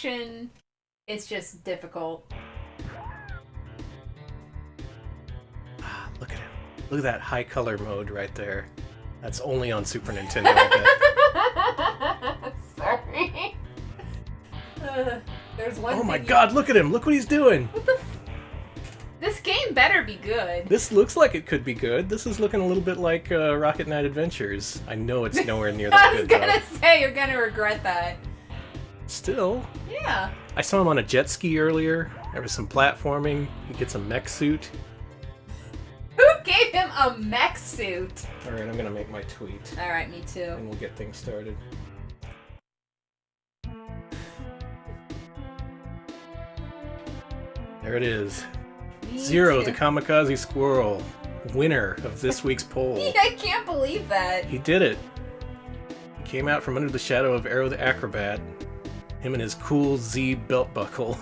action is just difficult. Look at him. Look at that high color mode right there. That's only on Super Nintendo, I bet. Sorry. There's one. Oh my god, look at him! Look what he's doing! What the This game better be good. This looks like it could be good. This is looking a little bit like Rocket Knight Adventures. I know it's nowhere near that good, though. I was gonna say, you're gonna regret that. Still. Yeah. I saw him on a jet ski earlier. There was some platforming. He gets a mech suit. Who gave him a mech suit? Alright, I'm gonna make my tweet. Alright, me too. And we'll get things started. There it is. Zero, the Kamikaze Squirrel, winner of this week's poll. I can't believe that. He did it. He came out from under the shadow of Arrow the Acrobat. Him and his cool Z belt buckle.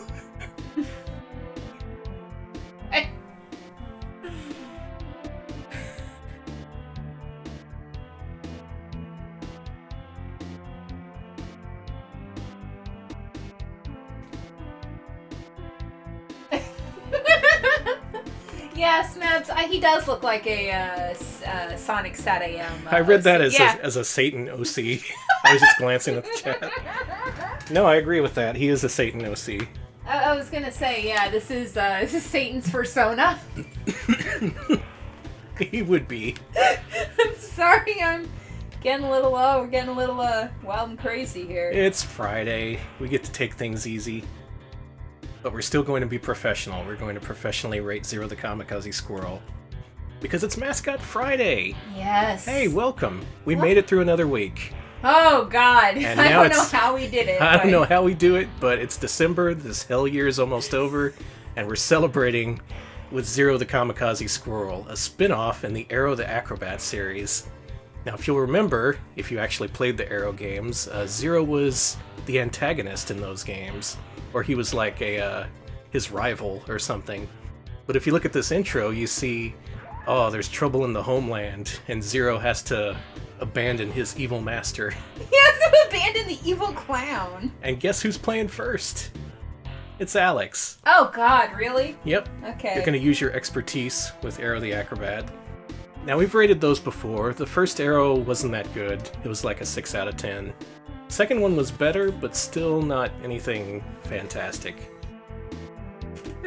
Yeah, Smebs, he does look like a Sonic Sat AM. I read that OC. as a Satan OC. I was just glancing at the chat. No, I agree with that. He is a Satan OC. I was gonna say, yeah, this is Satan's persona. He would be. I'm sorry, I'm getting a little we're getting a little wild and crazy here. It's Friday. We get to take things easy. But we're still going to be professional. We're going to professionally rate Zero the Kamikaze Squirrel. Because it's Mascot Friday! Yes. Hey, welcome. We made it through another week. Oh, God. And I now don't know how we did it. I don't know how we do it, but it's December, this hell year is almost over, and we're celebrating with Zero the Kamikaze Squirrel, a spin-off in the Arrow the Acrobat series. Now, if you'll remember, if you actually played the Arrow games, Zero was the antagonist in those games. Or he was like his rival or something. But if you look at this intro, you see, oh, there's trouble in the homeland, and Zero has to abandon his evil master. He has to abandon the evil clown. And guess who's playing first? It's Alex. Oh, God, really? Yep. Okay. You're going to use your expertise with Arrow the Acrobat. Now, we've rated those before. The first Arrow wasn't that good. It was like a 6 out of 10. Second one was better, but still not anything fantastic.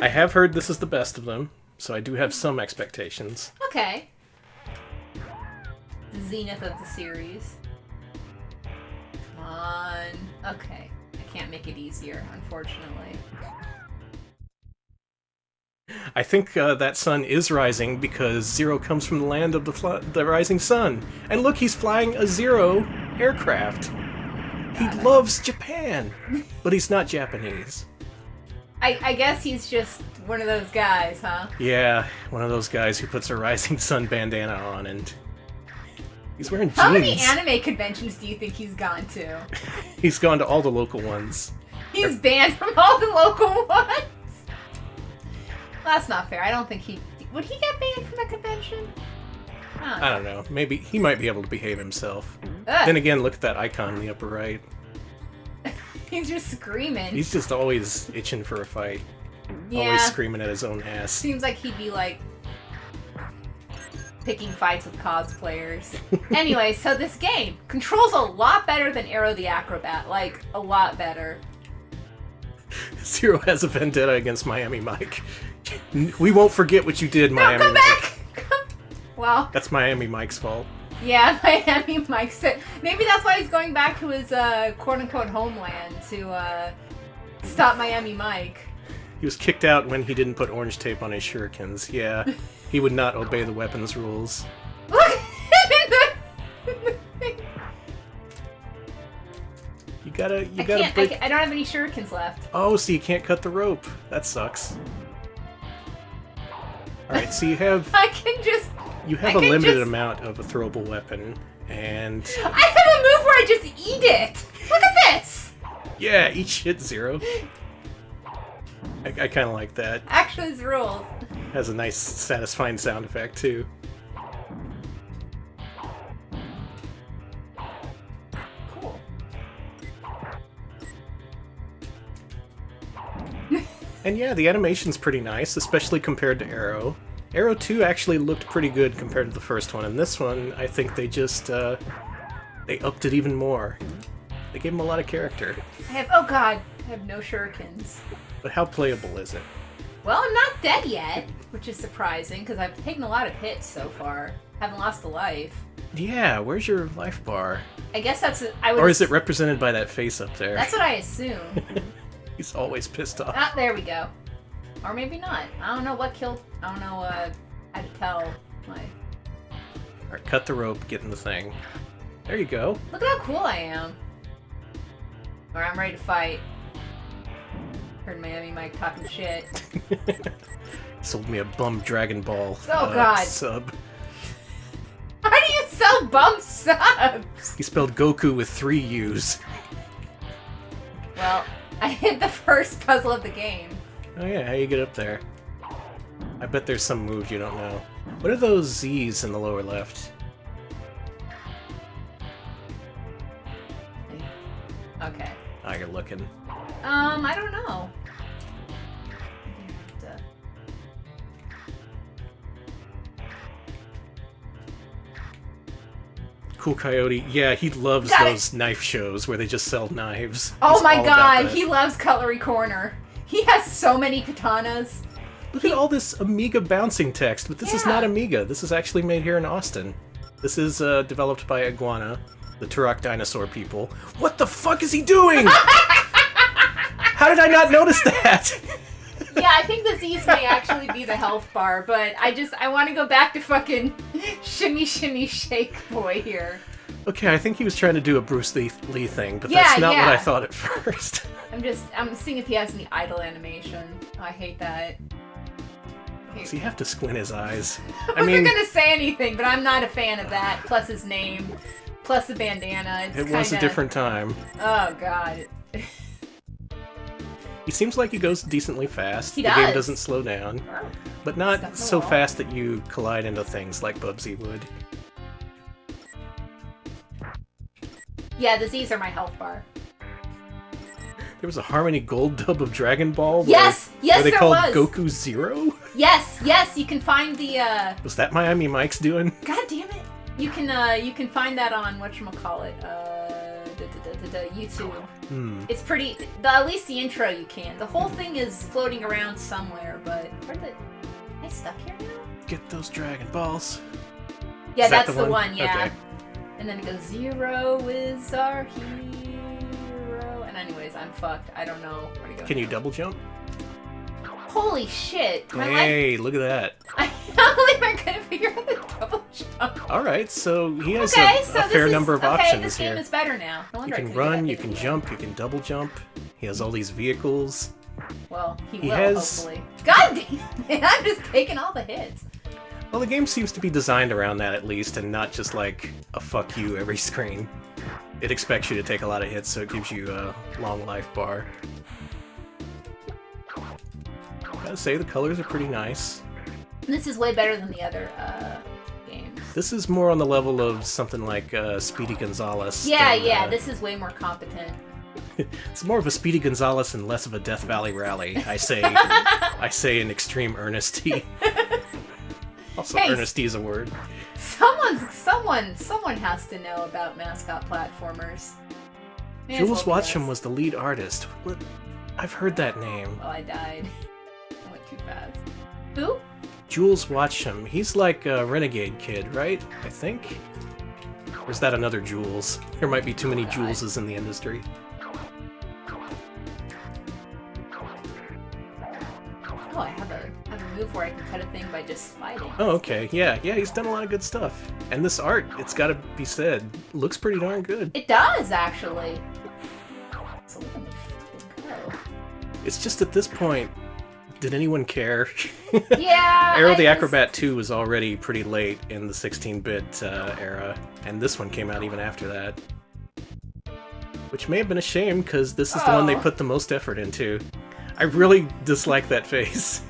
I have heard this is the best of them, so I do have some expectations. Okay. Zenith of the series. Come on. Okay. I can't make it easier, unfortunately. I think that sun is rising because Zero comes from the land of the rising sun. And look, he's flying a Zero aircraft. He loves Japan, but he's not Japanese. I guess he's just one of those guys, huh? Yeah, one of those guys who puts a rising sun bandana on and he's wearing jeans. How many anime conventions do you think he's gone to? He's gone to all the local ones. He's banned from all the local ones? That's not fair. I don't think would he get banned from a convention? I don't know. Maybe he might be able to behave himself. Ugh. Then again, look at that icon in the upper right. He's just screaming. He's just always itching for a fight. Yeah. Always screaming at his own ass. Seems like he'd be like picking fights with cosplayers. Anyway, so this game controls a lot better than Arrow the Acrobat. Like, a lot better. Zero has a vendetta against Miami Mike. We won't forget what you did, Miami Come Mike. back! Well, That's Miami Mike's fault. yeah, Miami Mike said maybe that's why he's going back to his quote-unquote homeland to stop Miami Mike. He was kicked out when he didn't put orange tape on his shurikens. Yeah, he would not obey the weapons rules. Look at him in the thing. You gotta I break... I don't have any shurikens left. Oh, so you can't cut the rope. That sucks. Alright, so you have I can just... a limited amount of a throwable weapon, and... I have a move where I just eat it! Look at this! Yeah, eat shit, Zero. I kind of like that. Actually, it's rules. Has a nice, satisfying sound effect, too. Cool. And yeah, the animation's pretty nice, especially compared to Arrow. Arrow 2 actually looked pretty good compared to the first one, and this one, I think they just, they upped it even more. They gave him a lot of character. Oh god, I have no shurikens. But how playable is it? Well, I'm not dead yet, which is surprising, because I've taken a lot of hits so far. Haven't lost a life. Yeah, where's your life bar? I guess that's... Or is it represented by that face up there? That's what I assume. He's always pissed off. Ah, there we go. Or maybe not. I don't know what killed... I don't know how to tell my... Alright, cut the rope, get in the thing. There you go. Look how cool I am. Or I'm ready to fight. Heard Miami Mike talking shit. Sold me a bum Dragon Ball God. sub. How do you sell bum subs? He spelled Goku with 3 U's. Well, I hit the first puzzle of the game. Oh yeah, how you get up there? I bet there's some move you don't know. What are those Z's in the lower left? Okay. Oh, you're looking. I don't know. Cool Coyote. Yeah, he loves those knife shows where they just sell knives. Oh He's my all about god, that. he loves Cutlery Corner. He has so many katanas. Look at all this Amiga bouncing text, but this is Yeah. not Amiga. This is actually made here in Austin. This is developed by Iguana, the Turok dinosaur people. What the fuck is he doing? How did I not notice that? Yeah, I think the Z's may actually be the health bar, but I want to go back to fucking shimmy shimmy shake boy here. Okay, I think he was trying to do a Bruce Lee thing, but Yeah, that's not yeah. what I thought at first. I'm seeing if he has any idle animation. Oh, I hate that. So you have to squint his eyes. I wasn't gonna say anything, but I'm not a fan of that. Plus his name, plus the bandana. It's It was a different time. Oh god. He seems like he goes decently fast. He the does. game doesn't slow down. But not Stuff so along. fast that you collide into things like Bubsy would. Yeah, the Z's are my health bar. There was a Harmony Gold dub of Dragon Ball Yes! Yes, where they there called was! Goku Zero? Yes, you can find the Was that Miami Mike's doing? God damn it! You can find that on whatchamacallit, YouTube. It's pretty. At least the intro you can. The whole thing is floating around somewhere, but am I stuck here now? Get those Dragon Balls. Yeah, Is that that's the one. Yeah. Okay. And then it goes, Zero is our hero. And anyways, I'm fucked. I don't know where to go. Can you double jump? Holy shit! Hey, look at that. I can't believe I'm gonna figure out the double jump. Alright, so he has Okay, a so fair number of options this here. game is better now. No You wonder I can couldn't get run, that you big can of a jump, you can double jump. He has all these vehicles. Well, he will, has- hopefully. God damn it, I'm just taking all the hits. Well, the game seems to be designed around that at least, and not just like a fuck you every screen. It expects you to take a lot of hits, so it gives you a long life bar. Gotta say, the colors are pretty nice. This is way better than the other games. This is more on the level of something like Speedy Gonzales. Yeah, than, yeah, this is way more competent. It's more of a Speedy Gonzales and less of a Death Valley Rally. I say in extreme earnesty. Also, Hey, earnesty is a word. Someone has to know about Mascot Platformers. May as Jules well be Watcham us. was the lead artist. What? I've heard that name. Oh, I died. I went too fast. Who? Jules Watcham. He's like a renegade kid, right? I think? Or is that another Jules? There might be too many God. Juleses in the industry. Oh, I have a move where I can cut a thing by just sliding. Oh, okay. Yeah, he's done a lot of good stuff. And this art, it's gotta be said, looks pretty darn good. It does, actually. So let me fucking go. It's just at this point, did anyone care? Yeah. Arrow the Acrobat 2 was already pretty late in the 16-bit era, and this one came out even after that. Which may have been a shame, because this is the one they put the most effort into. I really dislike that face.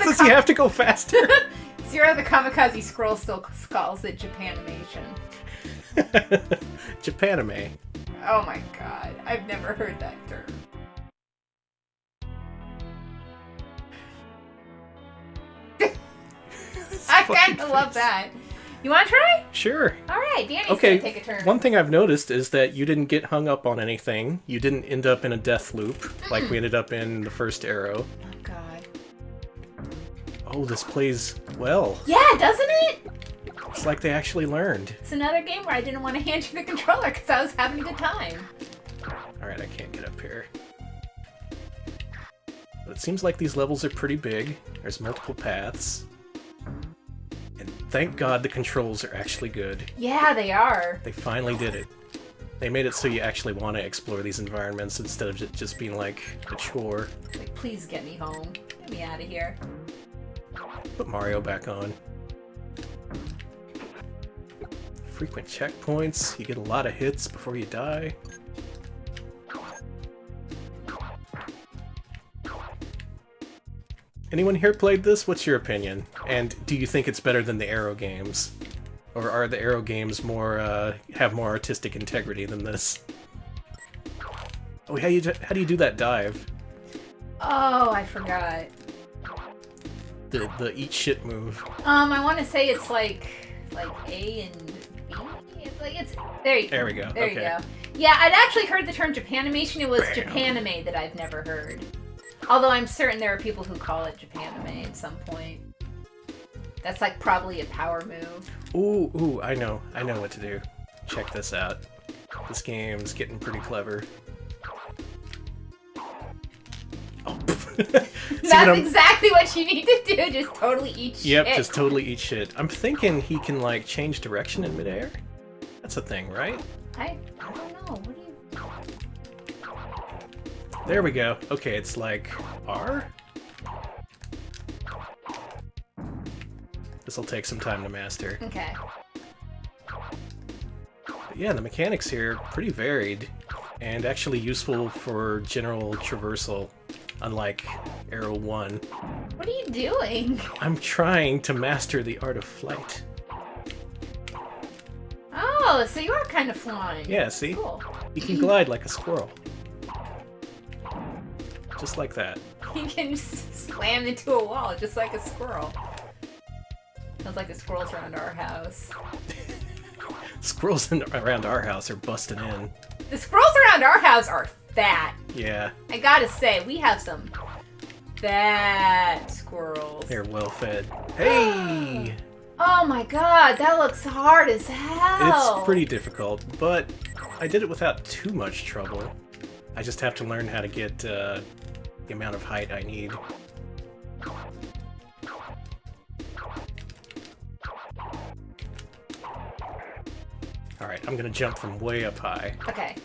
Does he have to go faster? Zero the Kamikaze Squirrel still calls it Japanimation. Japanime. Oh my god, I've never heard that term. I kind of love that. You want to try? Sure. Alright, Danny's gonna take a turn. One thing I've noticed is that you didn't get hung up on anything. You didn't end up in a death loop like we ended up in the first arrow. Oh god. Oh, this plays well. Yeah, doesn't it? It's like they actually learned. It's another game where I didn't want to hand you the controller because I was having a good time. Alright, I can't get up here. But it seems like these levels are pretty big. There's multiple paths. And thank God the controls are actually good. Yeah, they are. They finally did it. They made it so you actually want to explore these environments instead of it just being like a chore. Like, please get me home. Get me out of here. Put Mario back on. Frequent checkpoints. You get a lot of hits before you die. Anyone here played this? What's your opinion? And do you think it's better than the Arrow games? Or are the Arrow games more, have more artistic integrity than this? Oh, how do you do that dive? Oh, I forgot. The eat shit move. I want to say it's like A and B. It's like it's there. There we go. There Okay. you go. Yeah, I'd actually heard the term Japanimation. It was Japanime that I've never heard. Although I'm certain there are people who call it Japanime at some point. That's like probably a power move. Ooh, I know what to do. Check this out. This game's getting pretty clever. Oh, That's exactly what you need to do. Just totally eat shit. Yep, just totally eat shit. I'm thinking he can, like, change direction in midair? That's a thing, right? I don't know. What do you... There we go. Okay, it's like R? This'll take some time to master. Okay. But yeah, the mechanics here are pretty varied and actually useful for general traversal, unlike Arrow 1. What are you doing? I'm trying to master the art of flight. Oh, so you are kind of flying. Yeah, see? Cool. You can glide like a squirrel. Just like that. You can just slam into a wall just like a squirrel. Sounds like the squirrels around our house. Squirrels around our house are busting in. The squirrels around our house are fat. Yeah. I gotta say, we have some fat squirrels. They're well fed. Hey! Oh my god, that looks hard as hell. It's pretty difficult, but I did it without too much trouble. I just have to learn how to get the amount of height I need. Alright, I'm gonna jump from way up high. Okay.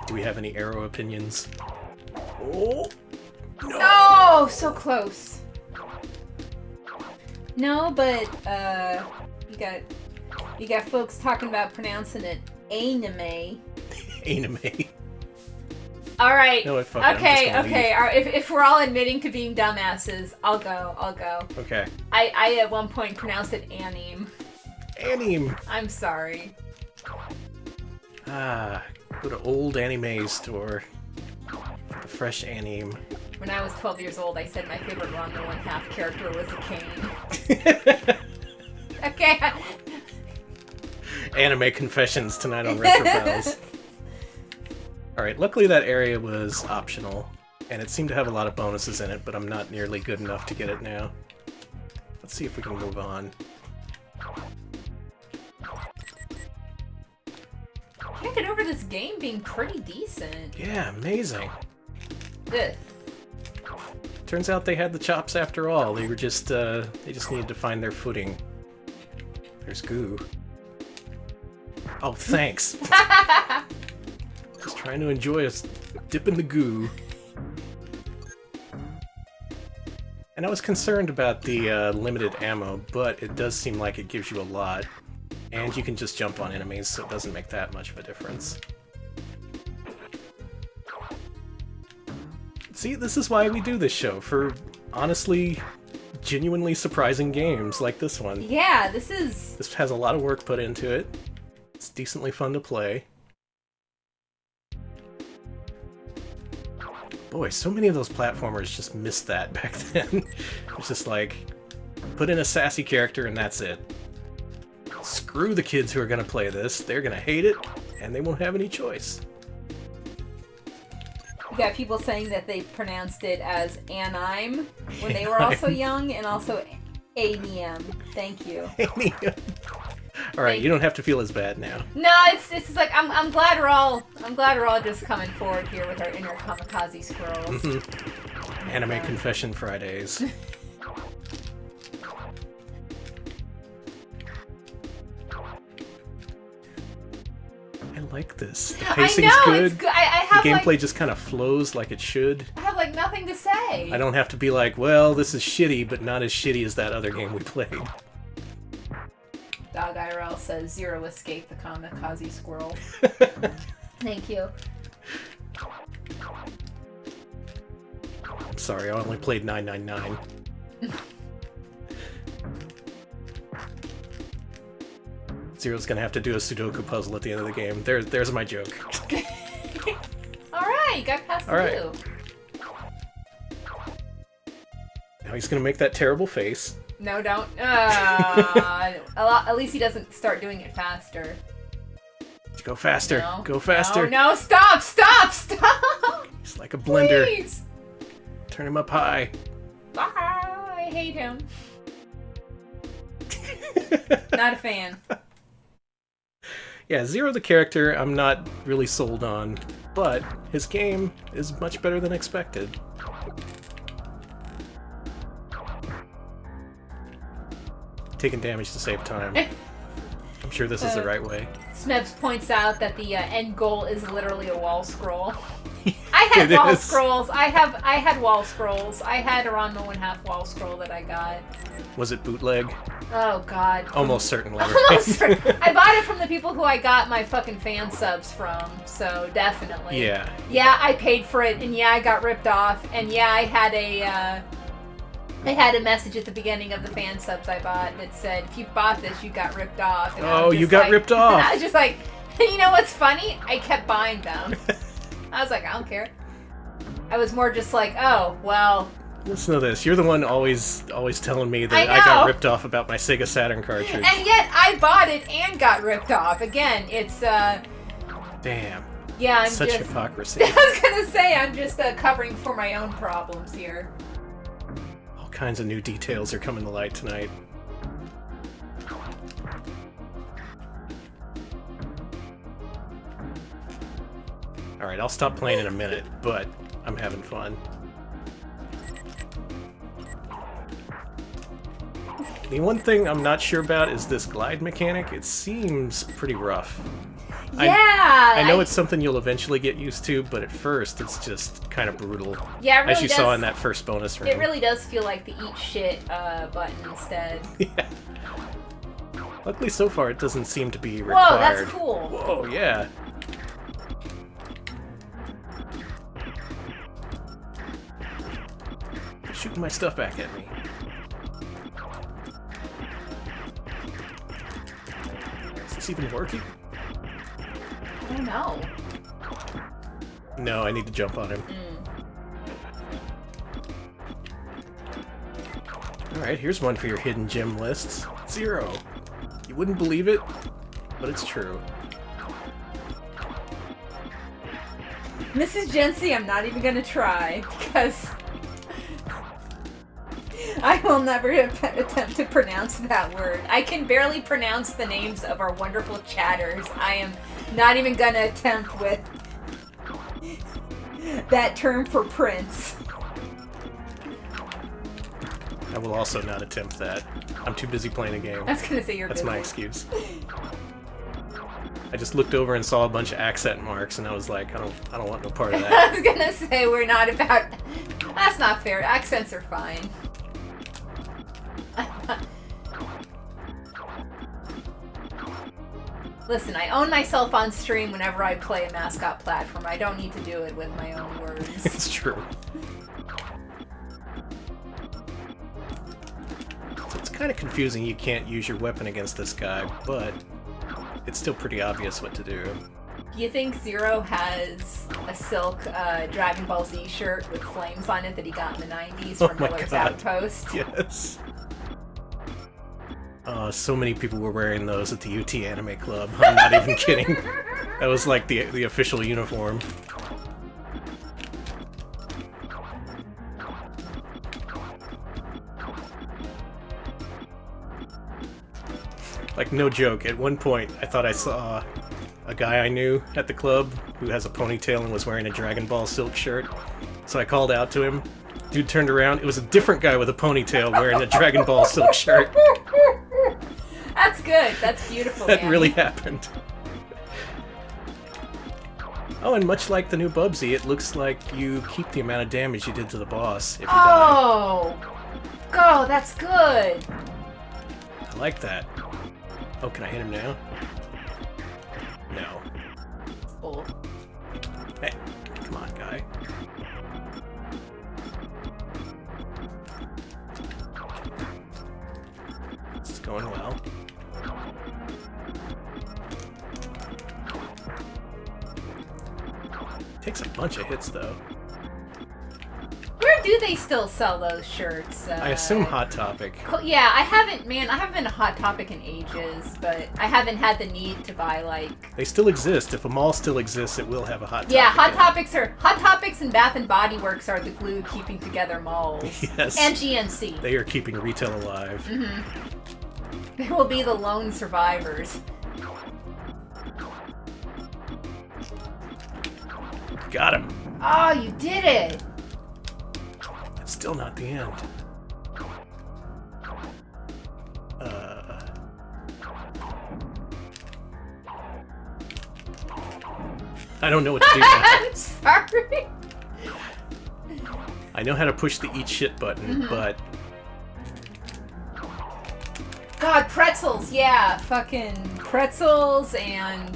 Do we have any arrow opinions? Oh! No, so close. No, but you got folks talking about pronouncing it anime. Anime. All right. No, fuck it, okay. I'm just gonna Okay. All right. If we're all admitting to being dumbasses, I'll go. Okay. I at one point pronounced it anime. Anime. I'm sorry. Ah, go to old anime store. For the fresh anime. When I was 12 years old, I said my favorite Ranma 1/2 character was a cane. Okay. Anime confessions tonight on Retro Pals. Alright, luckily that area was optional, and it seemed to have a lot of bonuses in it, but I'm not nearly good enough to get it now. Let's see if we can move on. Can't get over this game being pretty decent. Yeah, amazing. Ugh. Turns out they had the chops after all. They just needed to find their footing. There's goo. Oh, thanks. Just trying to enjoy a dip in the goo. And I was concerned about the limited ammo, but it does seem like it gives you a lot. And you can just jump on enemies, so it doesn't make that much of a difference. See, this is why we do this show, for honestly genuinely surprising games like this one. Yeah, this has a lot of work put into it. It's decently fun to play. Boy, so many of those platformers just missed that back then. It's just like, put in a sassy character and that's it. Screw the kids who are going to play this. They're going to hate it, and they won't have any choice. You got people saying that they pronounced it as Anime when they were also young, and also ADM. Thank you. Alright, you don't have to feel as bad now. No, it's just like I'm glad we're all just coming forward here with our inner Kamikaze squirrels. Anime Confession Fridays. I like this. The pacing's good. It's good. I have the gameplay just kind of flows like it should. I have like nothing to say. I don't have to be like, well, this is shitty, but not as shitty as that other game we played. Dog IRL says Zero escaped the Kamikaze squirrel. Thank you. I'm sorry, I only played 999. Zero's gonna have to do a Sudoku puzzle at the end of the game. There's my joke. Alright, you got past the Now he's gonna make that terrible face. No, don't. At least he doesn't start doing it faster. Go faster. No, Go faster. No, stop! He's like a blender. Please. Turn him up high. I hate him. Not a fan. Yeah, Zero the character I'm not really sold on, but his game is much better than expected. Taking damage to save time. I'm sure this is the right way. Smebs points out that the end goal is literally a wall scroll. I had wall scrolls. I had wall scrolls. I had a Ranma 1/2 wall scroll that I got. Was it bootleg? Oh god. Almost certainly. I bought it from the people who I got my fucking fan subs from, so definitely. Yeah. Yeah, I paid for it, and yeah, I got ripped off, and yeah, I had a message at the beginning of the fan subs I bought that said, if you bought this, you got ripped off. And oh, you got ripped off. And I was just like, you know what's funny? I kept buying them. I was like, I don't care. I was more just like, oh, well. Listen to this. You're the one always telling me that I got ripped off about my Sega Saturn cartridge. And yet I bought it and got ripped off. Again, it's, Damn. Yeah, I'm Such just... hypocrisy. I was gonna say, I'm just covering for my own problems here. All kinds of new details are coming to light tonight. Alright, I'll stop playing in a minute, but I'm having fun. The one thing I'm not sure about is this glide mechanic. It seems pretty rough. Yeah! I know it's something you'll eventually get used to, but at first it's just kind of brutal. Yeah, it really as you saw in that first bonus room. It really does feel like the eat shit button instead. Yeah. Luckily so far it doesn't seem to be required. Whoa, that's cool. Whoa, yeah. Shooting my stuff back at me. Is this even working? I don't know. No, I need to jump on him. Alright, here's one for your hidden gem lists. Zero. You wouldn't believe it, but it's true. Mrs. Jency, I'm not even gonna try, because I will never attempt to pronounce that word. I can barely pronounce the names of our wonderful chatters. I am not even gonna attempt with that term for prince. I will also not attempt that. I'm too busy playing a game. I was gonna say you're That's busy. my excuse. I just looked over and saw a bunch of accent marks, and I was like, I don't want no part of that. I was gonna say we're not about... That's not fair. Accents are fine. Listen, I own myself on stream whenever I play a Mascot platform. I don't need to do it with my own words. It's true. kind of confusing you can't use your weapon against this guy, but it's still pretty obvious what to do. Do you think Zero has a silk Dragon Ball Z shirt with flames on it that he got in the 90s from Miller's Outpost? Yes. So many people were wearing those at the UT Anime Club. I'm not even kidding. That was like the official uniform. Like, no joke, at one point I thought I saw a guy I knew at the club who has a ponytail and was wearing a Dragon Ball silk shirt. So I called out to him. Dude turned around, it was a different guy with a ponytail wearing a Dragon Ball silk shirt. That's good, that's beautiful, That man. really happened. Oh, and much like the new Bubsy, it looks like you keep the amount of damage you did to the boss if you die. Oh, that's good. I like that. Oh, can I hit him now? No. Oh. Hey, come on, guy. This is going well. Takes a bunch of hits, though. Where do they still sell those shirts? I assume Hot Topic. Yeah, I haven't been to Hot Topic in ages, but I haven't had the need to buy, like... They still exist. If a mall still exists, it will have a Hot Topic. Yeah, Hot Topics and Bath and Body Works are the glue keeping together malls. Yes. And GNC. They are keeping retail alive. Mm-hmm. They will be the lone survivors. Got him. Oh, you did it! It's still not the end. I don't know what to do now. I'm sorry. I know how to push the eat shit button, but... God, pretzels, yeah. Fucking pretzels and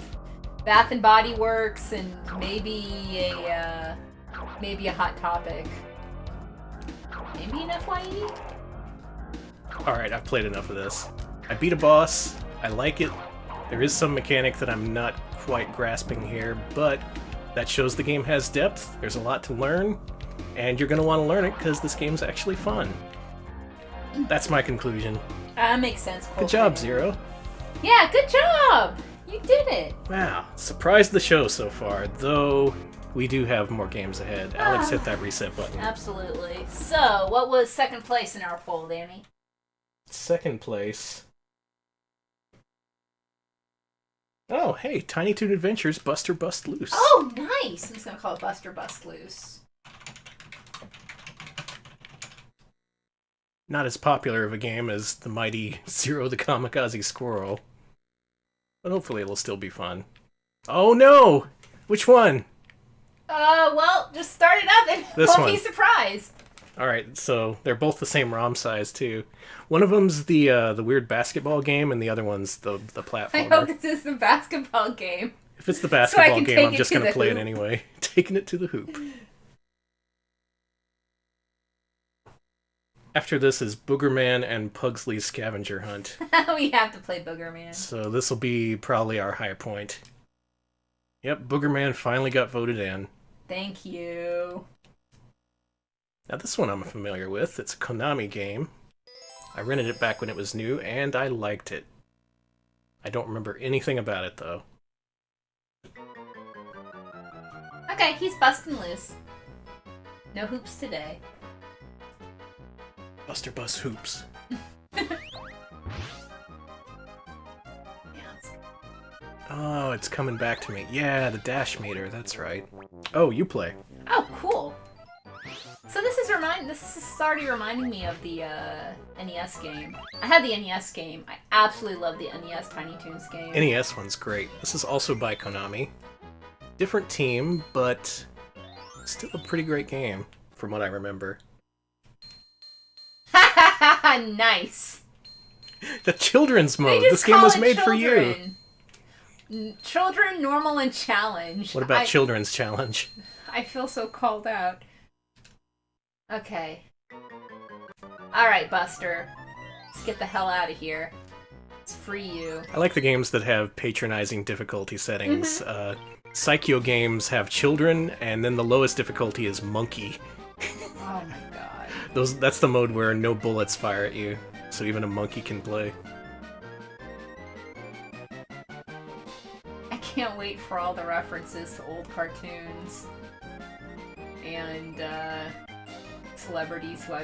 Bath and Body Works and maybe a Hot Topic. Maybe an FYE? Alright, I've played enough of this. I beat a boss. I like it. There is some mechanic that I'm not quite grasping here, but that shows the game has depth. There's a lot to learn, and you're going to want to learn it because this game's actually fun. That's my conclusion. Makes sense. Good job, Zero. Yeah, good job! You did it! Wow, surprised the show so far, though we do have more games ahead. Alex, hit that reset button. Absolutely. So, what was second place in our poll, Danny? Second place. Oh, hey, Tiny Toon Adventures Buster Bust Loose. Oh, nice! I'm just gonna call it Buster Bust Loose. Not as popular of a game as the mighty Zero the Kamikaze Squirrel. But hopefully it'll still be fun. Oh no! Which one? Well, just start it up and This won't one. be surprised. Alright, so they're both the same ROM size, too. One of them's the weird basketball game, and the other one's the platformer. I hope this is the basketball game. If it's the basketball can game, take I'm it just to going to the play it hoop. anyway. Taking it to the hoop. After this is Boogerman and Pugsley's Scavenger Hunt. We have to play Boogerman. So this will be probably our high point. Yep, Boogerman finally got voted in. Thank you. Now this one I'm familiar with. It's a Konami game. I rented it back when it was new, and I liked it. I don't remember anything about it, though. Okay, he's busting loose. No hoops today. Buster Bust Hoops. Oh, it's coming back to me. Yeah, the dash meter, that's right. Oh, you play. Oh, cool. So this is already reminding me of the NES game. I had the NES game. I absolutely love the NES Tiny Toons game. NES one's great. This is also by Konami. Different team, but still a pretty great game, from what I remember. Nice. The children's They mode. just This game call was it made for you. Children, normal, and challenge. What about Children's Challenge? I feel so called out. Okay. Alright, Buster. Let's get the hell out of here. Let's free you. I like the games that have patronizing difficulty settings. Psycho games have children, and then the lowest difficulty is monkey. Oh my god. That's the mode where no bullets fire at you, so even a monkey can play. I can't wait for all the references to old cartoons and celebrities who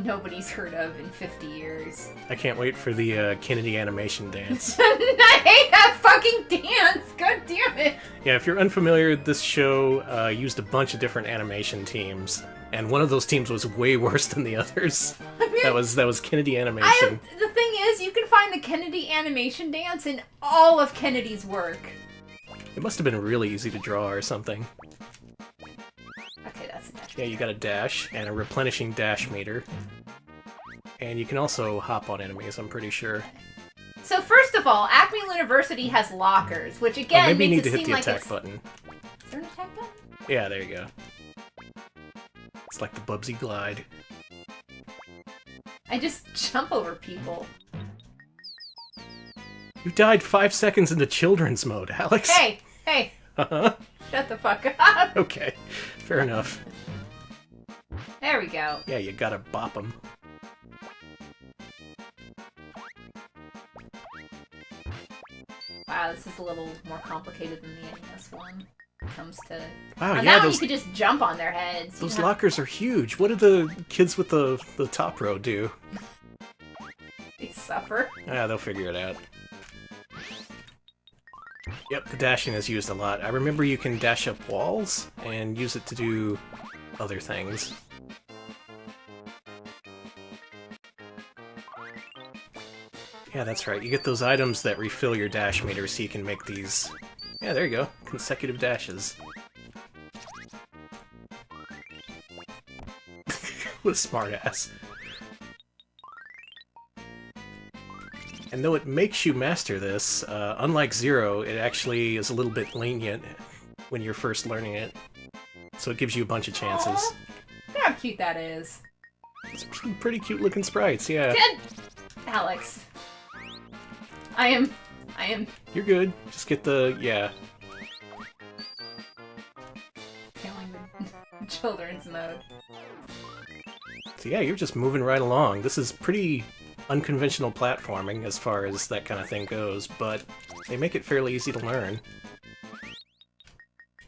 nobody's heard of in 50 years. I can't wait for the Kennedy animation dance. I hate that fucking dance! God damn it! Yeah, if you're unfamiliar, this show used a bunch of different animation teams, and one of those teams was way worse than the others. I mean, that was Kennedy animation. The thing is, you can find the Kennedy animation dance in all of Kennedy's work. It must have been really easy to draw or something. Okay, that's a dash. Yeah, you got a dash and a replenishing dash meter. And you can also hop on enemies, I'm pretty sure. So first of all, Acme University has lockers, which again maybe you need makes to it hit seem the like attack it's... button. Is there an attack button? Yeah, there you go. It's like the Bubsy Glide. I just jump over people. You died 5 seconds into children's mode, Alex. Hey! Hey! Shut the fuck up! Okay, fair enough. There we go. Yeah, you gotta bop them. Wow, this is a little more complicated than the NES one. When it comes to... Wow, on yeah, that one those, you could just jump on their heads. those lockers are huge. What did the kids with the top row do? They suffer. Ah, they'll figure it out. Yep, the dashing is used a lot. I remember you can dash up walls and use it to do other things. Yeah, that's right. You get those items that refill your dash meter so you can make these... Yeah, there you go. Consecutive dashes. What a smartass. And though it makes you master this, unlike Zero, it actually is a little bit lenient when you're first learning it. So it gives you a bunch of chances. Aww. Look how cute that is. It's pretty cute looking sprites, yeah. Good! Alex. I am... You're good. Just get the... yeah. Killing the children's mode. So yeah, you're just moving right along. This is pretty unconventional platforming as far as that kind of thing goes, but they make it fairly easy to learn.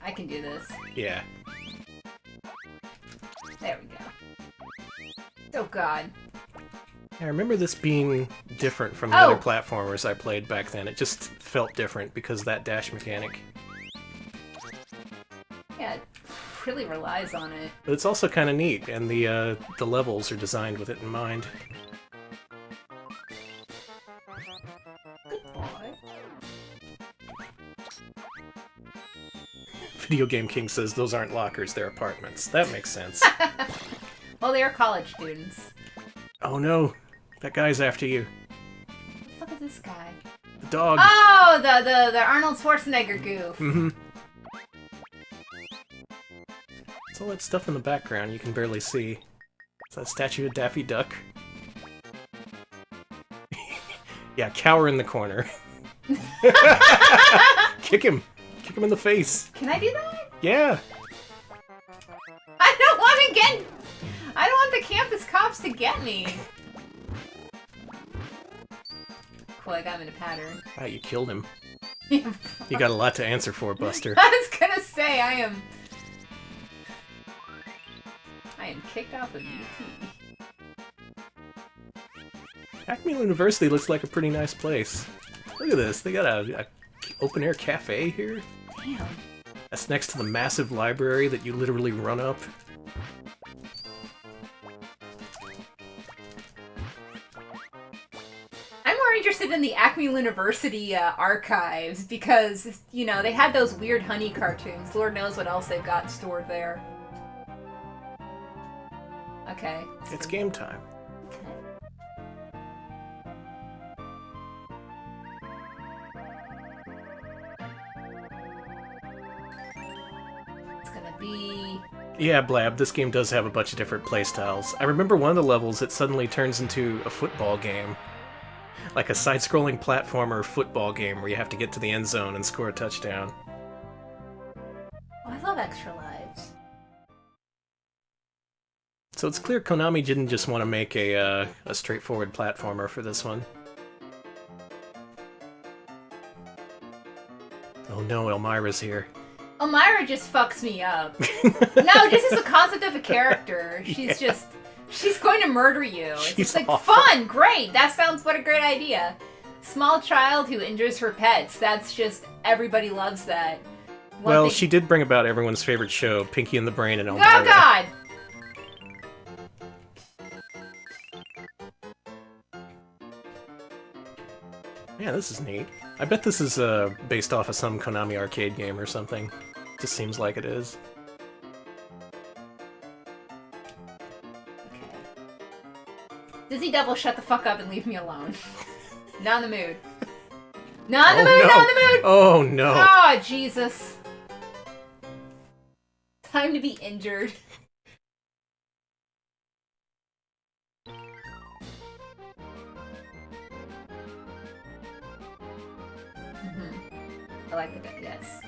I can do this. Yeah. There we go. Oh god. I remember this being different from the other platformers I played back then. It just felt different because of that dash mechanic. Yeah, it really relies on it. But it's also kind of neat, and the levels are designed with it in mind. Good boy. Video Game King says those aren't lockers, they're apartments. That makes sense. Well, they are college students. Oh no, that guy's after you. What the fuck is this guy? The dog. Oh, the Arnold Schwarzenegger goof. Mm-hmm. It's all that stuff in the background you can barely see. Is that a statue of Daffy Duck? Yeah, cower in the corner. Kick him! Kick him in the face! Can I do that? Yeah! I don't want to get... I don't want the campus cops to get me. Cool, I got him in a pattern. Ah, you killed him. You got a lot to answer for, Buster. I was gonna say, I am kicked off of UT. Acme University looks like a pretty nice place. Look at this, they got a open-air cafe here. Damn. That's next to the massive library that you literally run up. I'm more interested in the Acme University archives because, you know, they had those weird honey cartoons. Lord knows what else they've got stored there. Okay. It's game time. It's gonna be. Yeah, Blab, this game does have a bunch of different playstyles. I remember one of the levels, it suddenly turns into a football game. Like a side-scrolling platformer football game where you have to get to the end zone and score a touchdown. Oh, I love Extra Lives. So it's clear Konami didn't just want to make a straightforward platformer for this one. Oh no, Elmira's here. Elmira just fucks me up. No, just as a concept of a character. She's going to murder you. It's She's just like, awful. fun, great, that sounds, what a great idea. Small child who injures her pets, that's just, everybody loves that. Well, she did bring about everyone's favorite show, Pinky and the Brain and Oh Elmira. god! Yeah, this is neat. I bet this is based off of some Konami arcade game or something. Just seems like it is. Dizzy Devil, shut the fuck up and leave me alone. Not in the mood. Not in the Oh, mood, no. not in the mood! Oh no! Oh, Jesus. Time to be injured. I like the yes.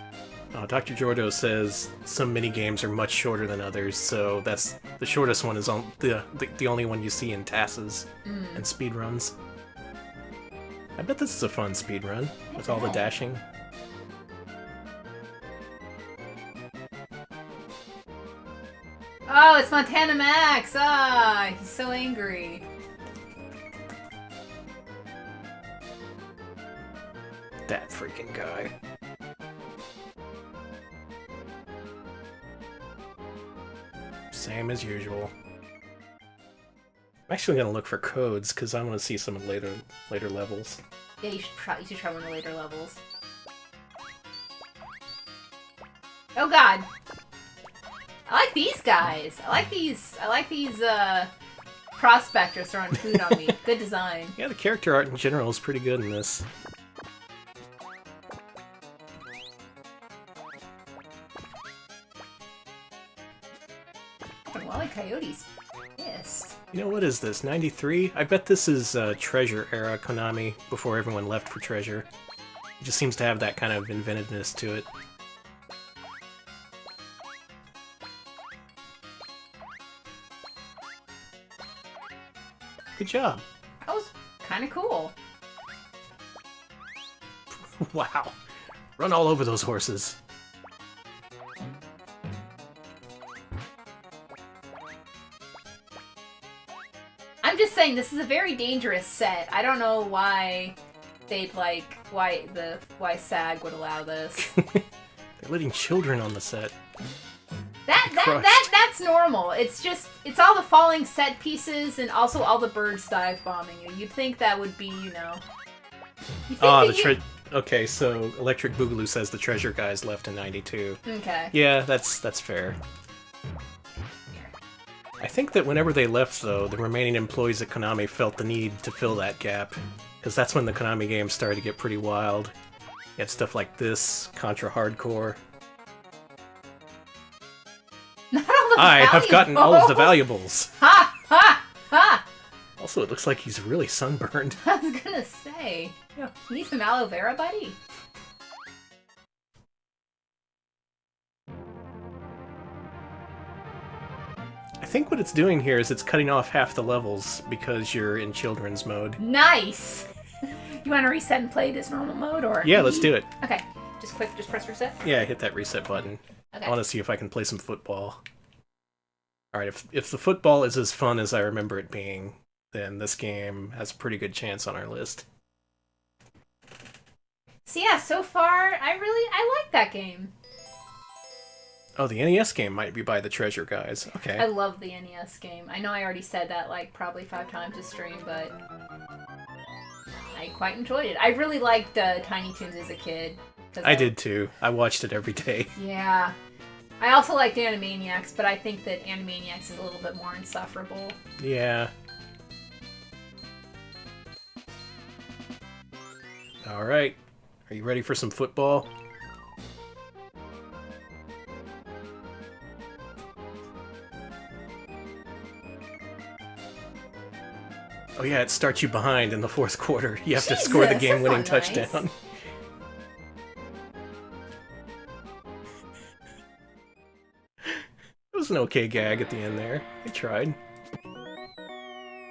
Oh, Dr. Jordo says some mini games are much shorter than others, so that's the shortest one is the only one you see in TASs and speedruns. I bet this is a fun speedrun with all the dashing. Oh, it's Montana Max! Ah, he's so angry. That freaking guy. Same as usual. I'm actually gonna look for codes because I want to see some later levels. Yeah, you should try one of the later levels. Oh god! I like these guys. I like these prospectors throwing food on me. Good design. Yeah, the character art in general is pretty good in this. And Wile E. Coyote's pissed. You know, what is this, 93? I bet this is Treasure era Konami before everyone left for Treasure. It just seems to have that kind of inventiveness to it. Good job. That was kind of cool. Wow. Run all over those horses. I'm just saying, this is a very dangerous set. I don't know why they'd like, why SAG would allow this. They're letting children on the set. That's normal. It's just, it's all the falling set pieces and also all the birds dive bombing you. You'd think that would be, you know. Okay, so Electric Boogaloo says the Treasure guys left in 92. Okay. Yeah, that's fair. I think that whenever they left, though, the remaining employees at Konami felt the need to fill that gap. Because that's when the Konami games started to get pretty wild. You had stuff like this, Contra Hardcore. Not all the I have gotten all of the valuables! Ha! Ha! Ha! Also, it looks like he's really sunburned. I was gonna say. You need some aloe vera, buddy? I think what it's doing here is it's cutting off half the levels because you're in children's mode. Nice! You want to reset and play this normal mode, or? Yeah, let's do it. Okay. Just press reset? Yeah, hit that reset button. Okay. I want to see if I can play some football. Alright, if the football is as fun as I remember it being, then this game has a pretty good chance on our list. So yeah, so far, I like that game. Oh, the NES game might be by the Treasure guys. Okay. I love the NES game. I know I already said that like probably 5 times to stream, but I quite enjoyed it. I really liked Tiny Toons as a kid. I did too. I watched it every day. Yeah. I also liked Animaniacs, but I think that Animaniacs is a little bit more insufferable. Yeah. Alright. Are you ready for some football? Oh yeah, it starts you behind in the fourth quarter. You have to score the game-winning touchdown. Nice. It was an okay gag at the end there. They tried.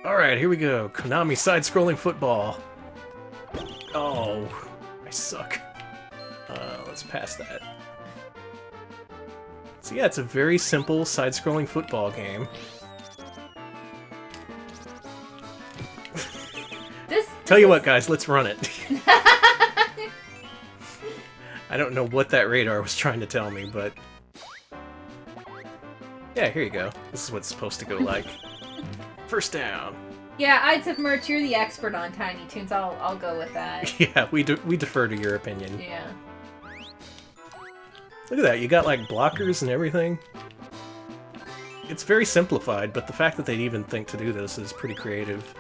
Alright, here we go. Konami side-scrolling football. Oh, I suck. Let's pass that. So yeah, it's a very simple side-scrolling football game. Tell you what, guys, let's run it. I don't know what that radar was trying to tell me, but... Yeah, here you go. This is what it's supposed to go like. First down. Yeah, I'd say, Merch, you're the expert on Tiny Toons. I'll go with that. Yeah, we defer to your opinion. Yeah. Look at that, you got like blockers and everything. It's very simplified, but the fact that they'd even think to do this is pretty creative.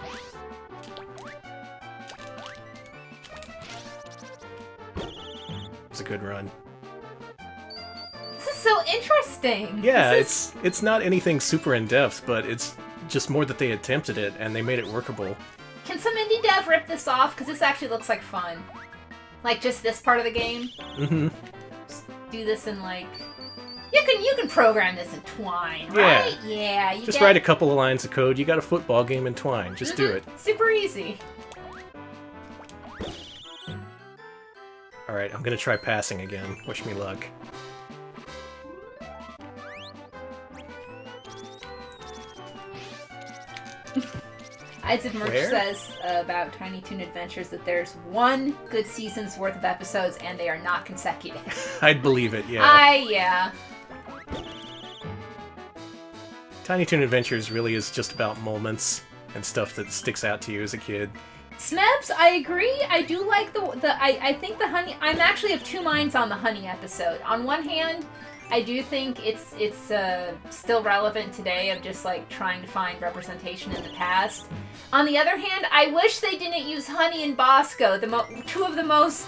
It's a good run. This is so interesting. Yeah, it's not anything super in-depth, but it's just more that they attempted it and they made it workable. Can some indie dev rip this off? Because this actually looks like fun. Like, just this part of the game? Mm-hmm. Just do this in, like... You can program this in Twine, right? Yeah. Just write a couple of lines of code, you got a football game in Twine. Just do it. Super easy. Alright, I'm gonna try passing again. Wish me luck. Isaac Merch says about Tiny Toon Adventures that there's one good season's worth of episodes and they are not consecutive. I'd believe it, yeah. Yeah. Tiny Toon Adventures really is just about moments and stuff that sticks out to you as a kid. Smebs, I agree. I do like I think the honey... I'm actually of two minds on the honey episode. On one hand, I do think it's still relevant today of just like trying to find representation in the past. On the other hand, I wish they didn't use Honey and Bosco, two of the most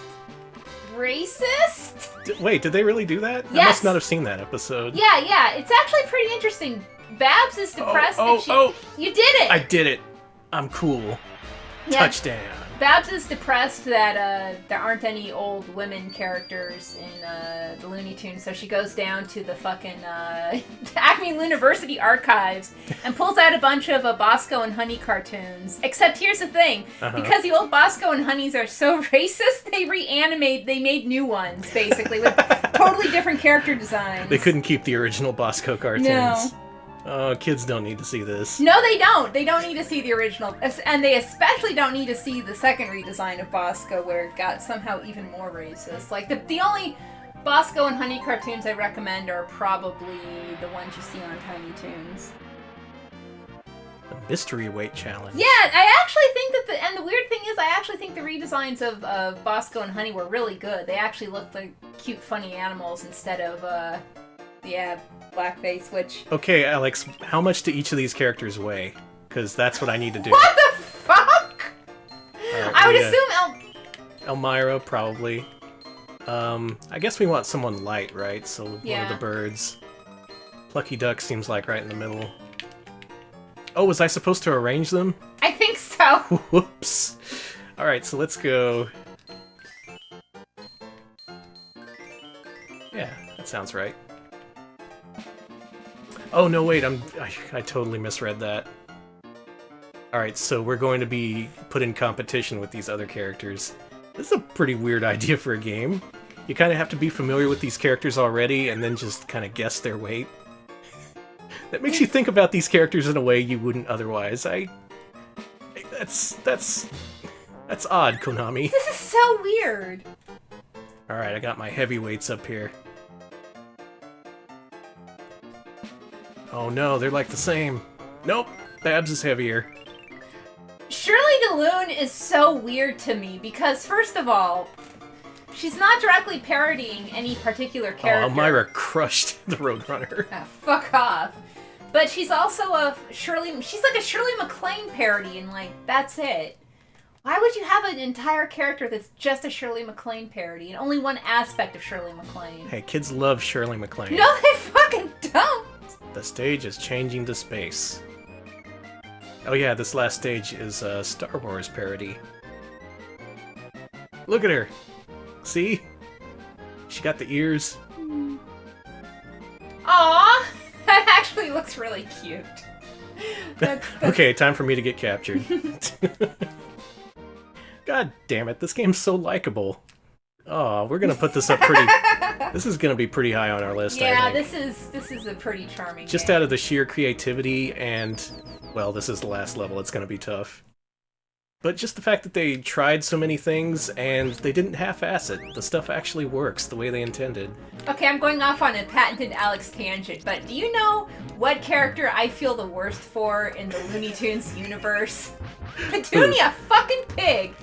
racist. Wait, did they really do that? Yes. I must not have seen that episode. Yeah. It's actually pretty interesting. Babs is depressed You did it! I did it! I'm cool. Yeah. Touchdown. Babs is depressed that there aren't any old women characters in the Looney Tunes, so she goes down to the fucking Acme University archives and pulls out a bunch of Bosco and Honey cartoons. Except here's the thing, because the old Bosco and Honeys are so racist, they made new ones, basically, with totally different character designs. They couldn't keep the original Bosco cartoons. No. Oh, kids don't need to see this. No, they don't. They don't need to see the original. And they especially don't need to see the second redesign of Bosco, where it got somehow even more racist. Like, the only Bosco and Honey cartoons I recommend are probably the ones you see on Tiny Toons. The Mystery Weight Challenge. Yeah, I actually think that and the weird thing is, I actually think the redesigns of Bosco and Honey were really good. They actually looked like cute, funny animals instead of, blackface, which... Okay, Alex, how much do each of these characters weigh? Because that's what I need to do. What the fuck? Right, I would assume Elmira, probably. I guess we want someone light, right? So one of the birds. Plucky Duck seems like right in the middle. Oh, was I supposed to arrange them? I think so. Whoops. Alright, so let's go... Yeah, that sounds right. Oh, no, wait, I totally misread that. Alright, so we're going to be put in competition with these other characters. This is a pretty weird idea for a game. You kind of have to be familiar with these characters already, and then just kind of guess their weight. That makes you think about these characters in a way you wouldn't otherwise. That's odd, Konami. This is so weird. Alright, I got my heavyweights up here. Oh no, they're like the same. Nope, Babs is heavier. Shirley DeLune is so weird to me because, first of all, she's not directly parodying any particular character. Oh, Elmira crushed the Roadrunner. Oh, fuck off. But she's also she's like a Shirley MacLaine parody, and like, that's it. Why would you have an entire character that's just a Shirley MacLaine parody and only one aspect of Shirley MacLaine? Hey, kids love Shirley MacLaine. No, they fucking don't! The stage is changing to space. Oh yeah, this last stage is a Star Wars parody. Look at her! See? She got the ears. Aww! That actually looks really cute. That's... Okay, time for me to get captured. God damn it, this game's so likable. Oh, we're gonna put this up pretty... This is gonna be pretty high on our list, yeah, I think. this is a pretty charming Just game. out of the sheer creativity and... Well, this is the last level, it's gonna be tough. But just the fact that they tried so many things and they didn't half-ass it. The stuff actually works the way they intended. Okay, I'm going off on a patented Alex tangent, but do you know what character I feel the worst for in the Looney Tunes universe? Petunia fucking Pig!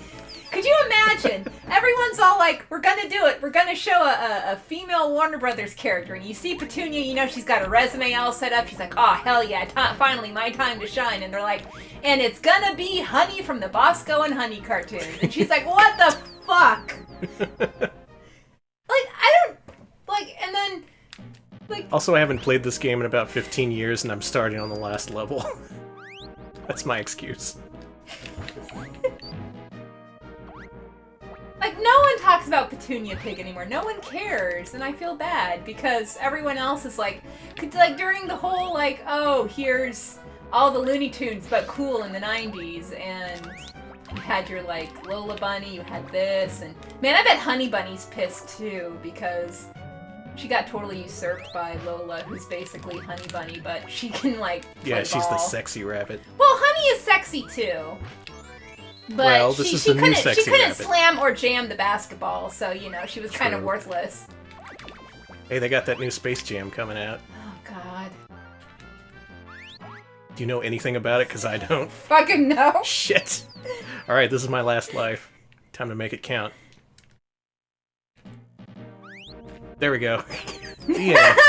Could you imagine? Everyone's all like, we're gonna do it. We're gonna show a female Warner Brothers character. And you see Petunia, you know, she's got a resume all set up. She's like, oh, hell yeah, finally my time to shine. And they're like, and it's gonna be Honey from the Bosco and Honey cartoons. And she's like, what the fuck? I don't, and then, Also, I haven't played this game in about 15 years and I'm starting on the last level. That's my excuse. No one talks about Petunia Pig anymore. No one cares, and I feel bad because everyone else is during the whole oh, here's all the Looney Tunes but cool in the 90s, and you had your Lola Bunny, you had this, and man, I bet Honey Bunny's pissed too because she got totally usurped by Lola, who's basically Honey Bunny, but she can yeah, she's ball. the sexy rabbit. Well, Honey is sexy too. But well, this is the new sexy she couldn't rabbit. slam or jam the basketball, so, you know, she was kind of worthless. Hey, they got that new Space Jam coming out. Oh, God. Do you know anything about it? Because I don't. Fucking no. Shit. Alright, this is my last life. Time to make it count. There we go. The end.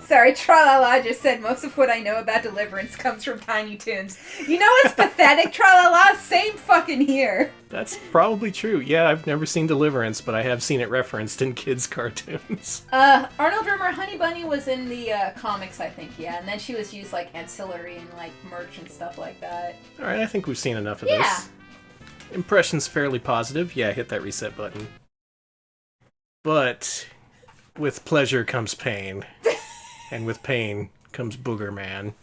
Sorry, Tra-la-la just said most of what I know about Deliverance comes from Tiny Toons. You know what's pathetic, Tra-la-la? Same fucking here. That's probably true. Yeah, I've never seen Deliverance, but I have seen it referenced in kids' cartoons. Arnold Rimmer Honey Bunny was in the comics, I think, yeah. And then she was used ancillary and merch and stuff like that. Alright, I think we've seen enough of this. Impressions fairly positive. Yeah, hit that reset button. But with pleasure comes pain. And with pain comes Boogerman.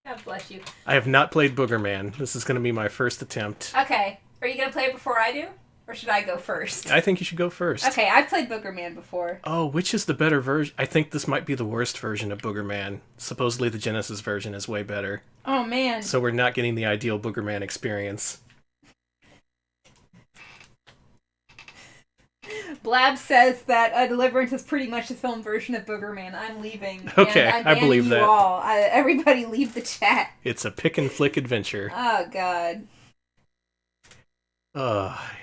God bless you. I have not played Boogerman. This is going to be my first attempt. Okay. Are you going to play it before I do? Or should I go first? I think you should go first. Okay, I've played Boogerman before. Oh, which is the better version? I think this might be the worst version of Boogerman. Supposedly the Genesis version is way better. Oh, man. So we're not getting the ideal Boogerman experience. Blab says that Deliverance is pretty much the film version of Boogerman. I'm leaving. Okay, and I believe that. All. Everybody leave the chat. It's a pick and flick adventure. Oh, God.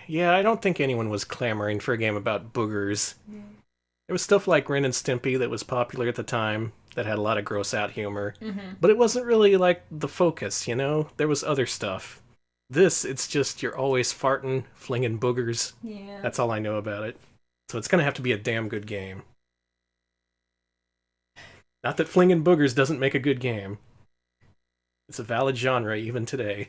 Yeah, I don't think anyone was clamoring for a game about boogers. There was stuff like Ren and Stimpy that was popular at the time that had a lot of gross out humor. Mm-hmm. But it wasn't really the focus, you know? There was other stuff. This, it's just you're always farting, flinging boogers. Yeah. That's all I know about it. So it's gonna have to be a damn good game. Not that flinging boogers doesn't make a good game. It's a valid genre even today.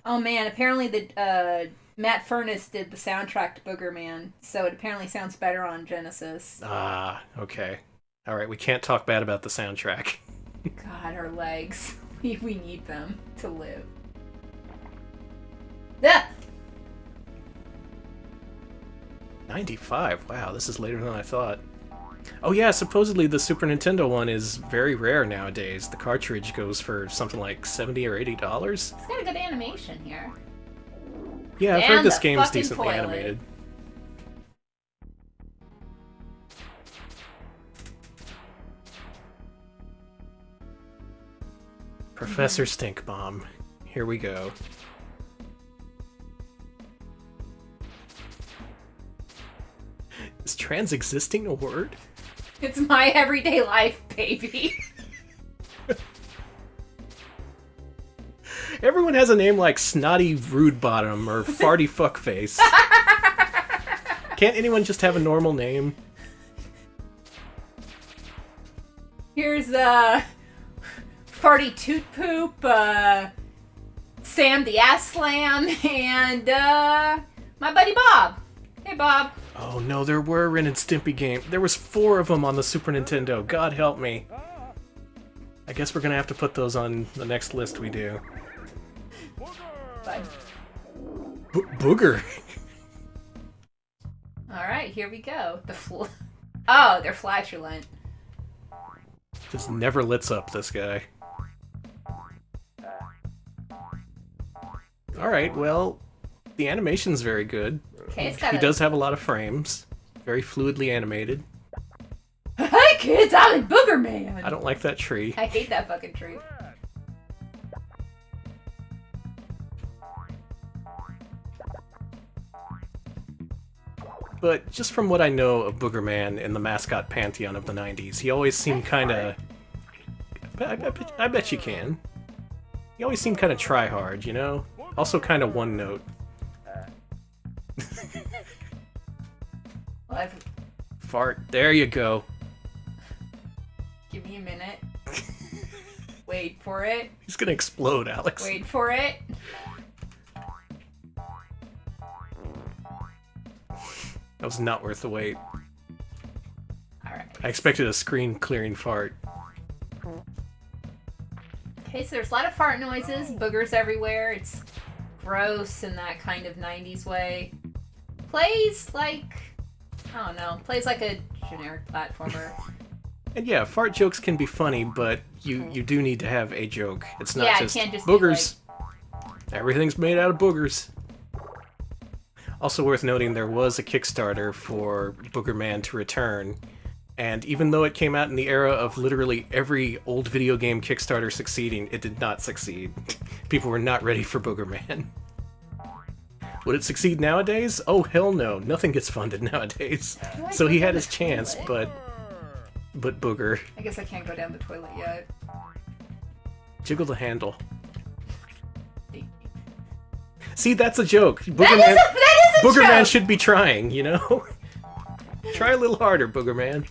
Oh man, apparently the Matt Furness did the soundtrack to Boogerman, so it apparently sounds better on Genesis. Ah, okay. Alright, we can't talk bad about the soundtrack. God, our legs. We need them to live. Ah! 95? Wow, this is later than I thought. Oh yeah, supposedly the Super Nintendo one is very rare nowadays. The cartridge goes for something like $70 or $80. It's got a good animation here. Yeah, I've And heard this the game's fucking decently toilet. animated. Professor Stinkbomb. Here we go. Is trans existing a word? It's my everyday life, baby. Everyone has a name like Snotty Rude Bottom or Farty Fuckface. Can't anyone just have a normal name? Here's Farty Toot Poop, Sam the Ass Slam, and my buddy Bob. Hey, Bob. Oh no, there were Ren and Stimpy games. There was 4 of them on the Super Nintendo. God help me. I guess we're gonna have to put those on the next list we do. Bye. Booger. Alright, here we go. Oh, they're flatulent. Just never lets up, this guy. Alright, well, the animation's very good. Okay, He does have a lot of frames. Very fluidly animated. Hey kids, I'm Boogerman! I don't like that tree. I hate that fucking tree. But just from what I know of Boogerman in the mascot pantheon of the 90s, he always seemed kinda... I bet you can. He always seemed kinda try-hard, you know? Also kinda one-note. Well, Fart. There you go. give me a minute. Wait for it. He's gonna explode, Alex. Wait for it. That was not worth the wait. Alright. I expected a screen-clearing fart. Okay, so there's a lot of fart noises, boogers everywhere. It's gross in that kind of 90s way. Plays like... I don't know. Plays like a generic platformer. And yeah, fart jokes can be funny, but you do need to have a joke. It's not Yeah, just, it can't just boogers. Everything's made out of boogers. Also worth noting, there was a Kickstarter for Boogerman to return, and even though it came out in the era of literally every old video game Kickstarter succeeding, it did not succeed. People were not ready for Boogerman. Would it succeed nowadays? Oh, hell no. Nothing gets funded nowadays. So he had his chance, but Booger. I guess I can't go down the toilet yet. Jiggle the handle. See, that's a joke. Boogerman, that is a Boogerman joke! should be trying, you know? Try a little harder, Boogerman.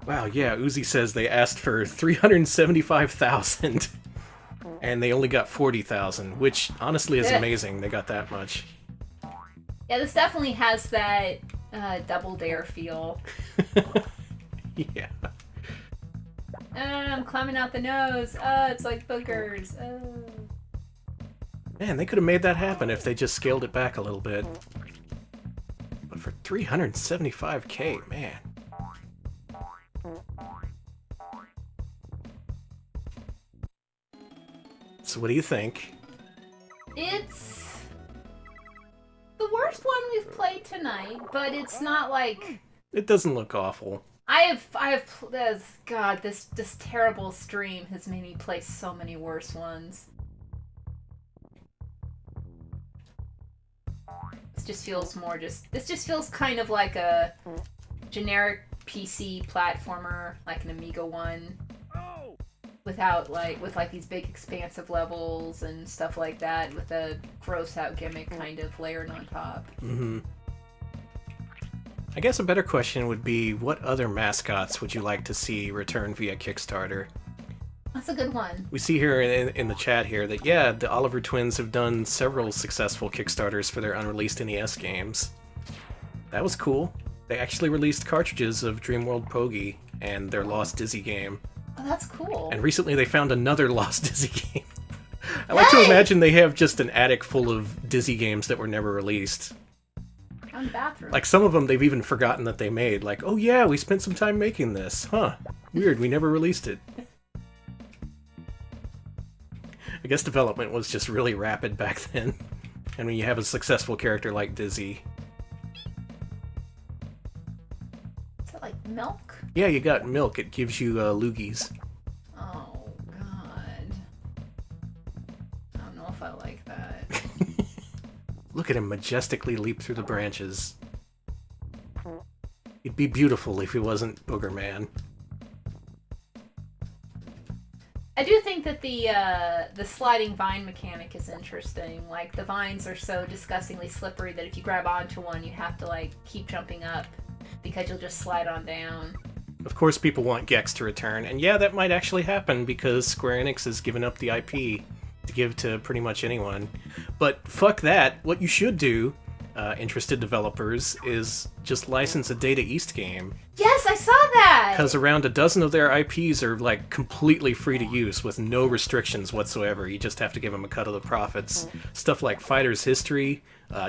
Wow, yeah, Uzi says they asked for 375,000 and they only got 40,000, which honestly is amazing they got that much. Yeah, this definitely has that Double Dare feel. Yeah. I'm climbing out the nose. It's like boogers. Man, they could have made that happen if they just scaled it back a little bit. But for 375k, man. So what do you think? It's the worst one we've played tonight, but it's not like... It doesn't look awful. God, this terrible stream has made me play so many worse ones. This just feels kind of like a generic PC platformer, like an Amiga one. With these big expansive levels and stuff like that, with a gross out gimmick kind of layered on top. Mm-hmm. I guess a better question would be, what other mascots would you like to see return via Kickstarter? That's a good one. We see here in the chat here that, yeah, the Oliver twins have done several successful Kickstarters for their unreleased NES games. That was cool. They actually released cartridges of Dreamworld Pogi and their Lost Dizzy game. Oh, that's cool. And recently they found another Lost Dizzy game. I like to imagine they have just an attic full of Dizzy games that were never released. On the bathroom. Like, some of them they've even forgotten that they made. Like, oh yeah, we spent some time making this. Huh. Weird, we never released it. I guess development was just really rapid back then. And when you have a successful character like Dizzy... Is that like milk? Yeah, you got milk. It gives you loogies. Oh, God. I don't know if I like that. Look at him majestically leap through the branches. He'd be beautiful if he wasn't Boogerman. I do think that the sliding vine mechanic is interesting. Like, the vines are so disgustingly slippery that if you grab onto one, you have to, like, keep jumping up because you'll just slide on down. Of course, people want Gex to return, and yeah, that might actually happen because Square Enix has given up the IP to give to pretty much anyone. But fuck that. What you should do, interested developers, is just license a Data East game. Yes, I saw that! Because around a dozen of their IPs are, like, completely free to use with no restrictions whatsoever. You just have to give them a cut of the profits. Stuff like Fighter's History,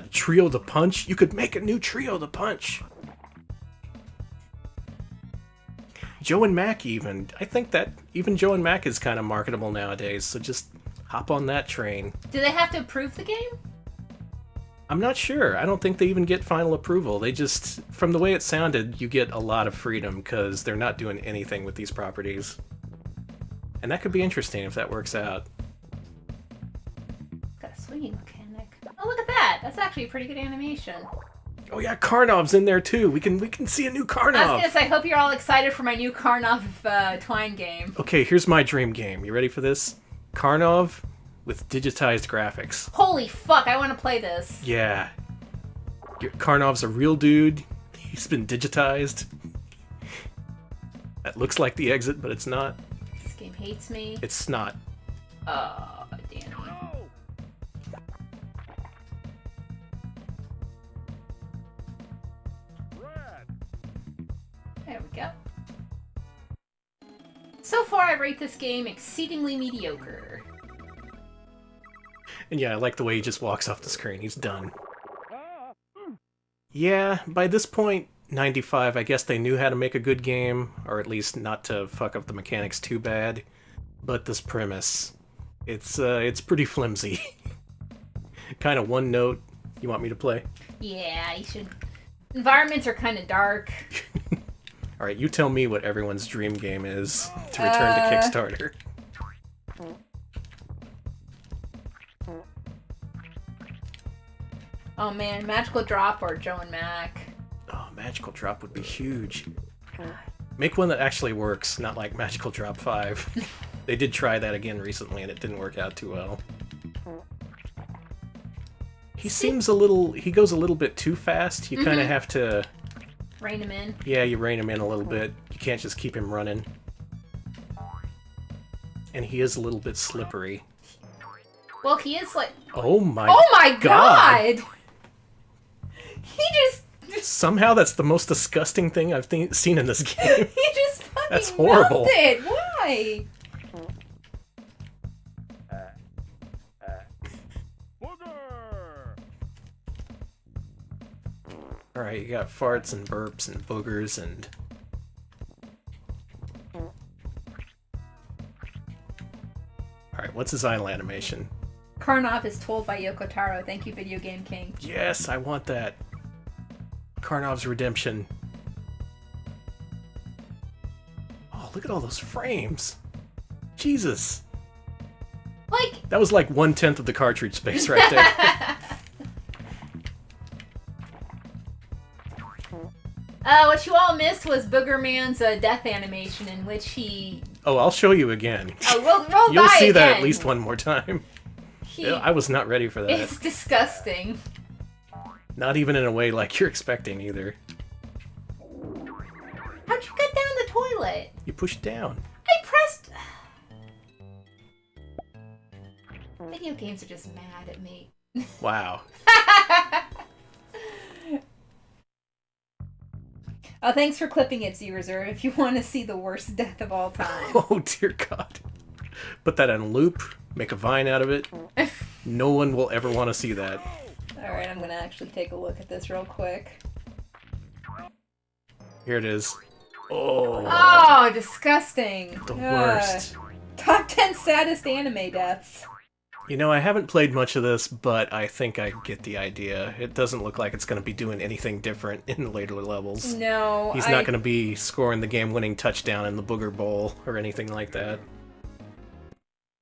Trio the Punch. You could make a new Trio the Punch. Joe and Mac, even. I think that even Joe and Mac is kind of marketable nowadays, so just hop on that train. Do they have to approve the game? I'm not sure. I don't think they even get final approval. They just, from the way it sounded, you get a lot of freedom because they're not doing anything with these properties. And that could be interesting if that works out. Got a swinging mechanic. Oh, look at that! That's actually a pretty good animation. Oh yeah, Karnov's in there too. We can see a new Karnov. I was gonna say, I hope you're all excited for my new Karnov Twine game. Okay, here's my dream game. You ready for this? Karnov with digitized graphics. Holy fuck, I want to play this. Yeah. Karnov's a real dude. He's been digitized. That looks like the exit, but it's not. This game hates me. It's not. Oh, Danny. There we go. So far, I rate this game exceedingly mediocre. And yeah, I like the way he just walks off the screen. He's done. Yeah, by this point, 95, I guess they knew how to make a good game, or at least not to fuck up the mechanics too bad. But this premise, it's pretty flimsy. Kind of one note. You want me to play? Yeah, you should. Environments are kind of dark. Alright, you tell me what everyone's dream game is to return to Kickstarter. Oh man, Magical Drop or Joe and Mac. Oh, Magical Drop would be huge. Make one that actually works, not like Magical Drop 5. They did try that again recently and it didn't work out too well. He goes a little bit too fast. You kind of have to... Rein him in. Yeah, you rein him in a little bit. You can't just keep him running. And he is a little bit slippery. Well, he is like... Oh my god! He just... Somehow that's the most disgusting thing I've seen in this game. He just fucking That's horrible. melted! Why? Alright, you got farts and burps and boogers and... Alright, what's his idle animation? Karnov is told by Yoko Taro. Thank you, Video Game King. Yes, I want that. Karnov's redemption. Oh, look at all those frames. Jesus. Like... That was like 1/10 of the cartridge space right there. What you all missed was Boogerman's death animation in which he... Oh, I'll show you again. Oh, roll You'll by see that again. at least one more time. I was not ready for that. It's disgusting. Not even in a way like you're expecting either. How'd you get down the toilet? You pushed down. I pressed... Video games are just mad at me. Wow. Oh, thanks for clipping it, Z-Reserve, if you want to see the worst death of all time. Oh, dear God. Put that on loop. Make a vine out of it. No one will ever want to see that. Alright, I'm going to actually take a look at this real quick. Here it is. Oh. Oh, disgusting. The worst. Top 10 saddest anime deaths. You know, I haven't played much of this, but I think I get the idea. It doesn't look like it's going to be doing anything different in the later levels. No, He's not going to be scoring the game-winning touchdown in the Booger Bowl or anything like that.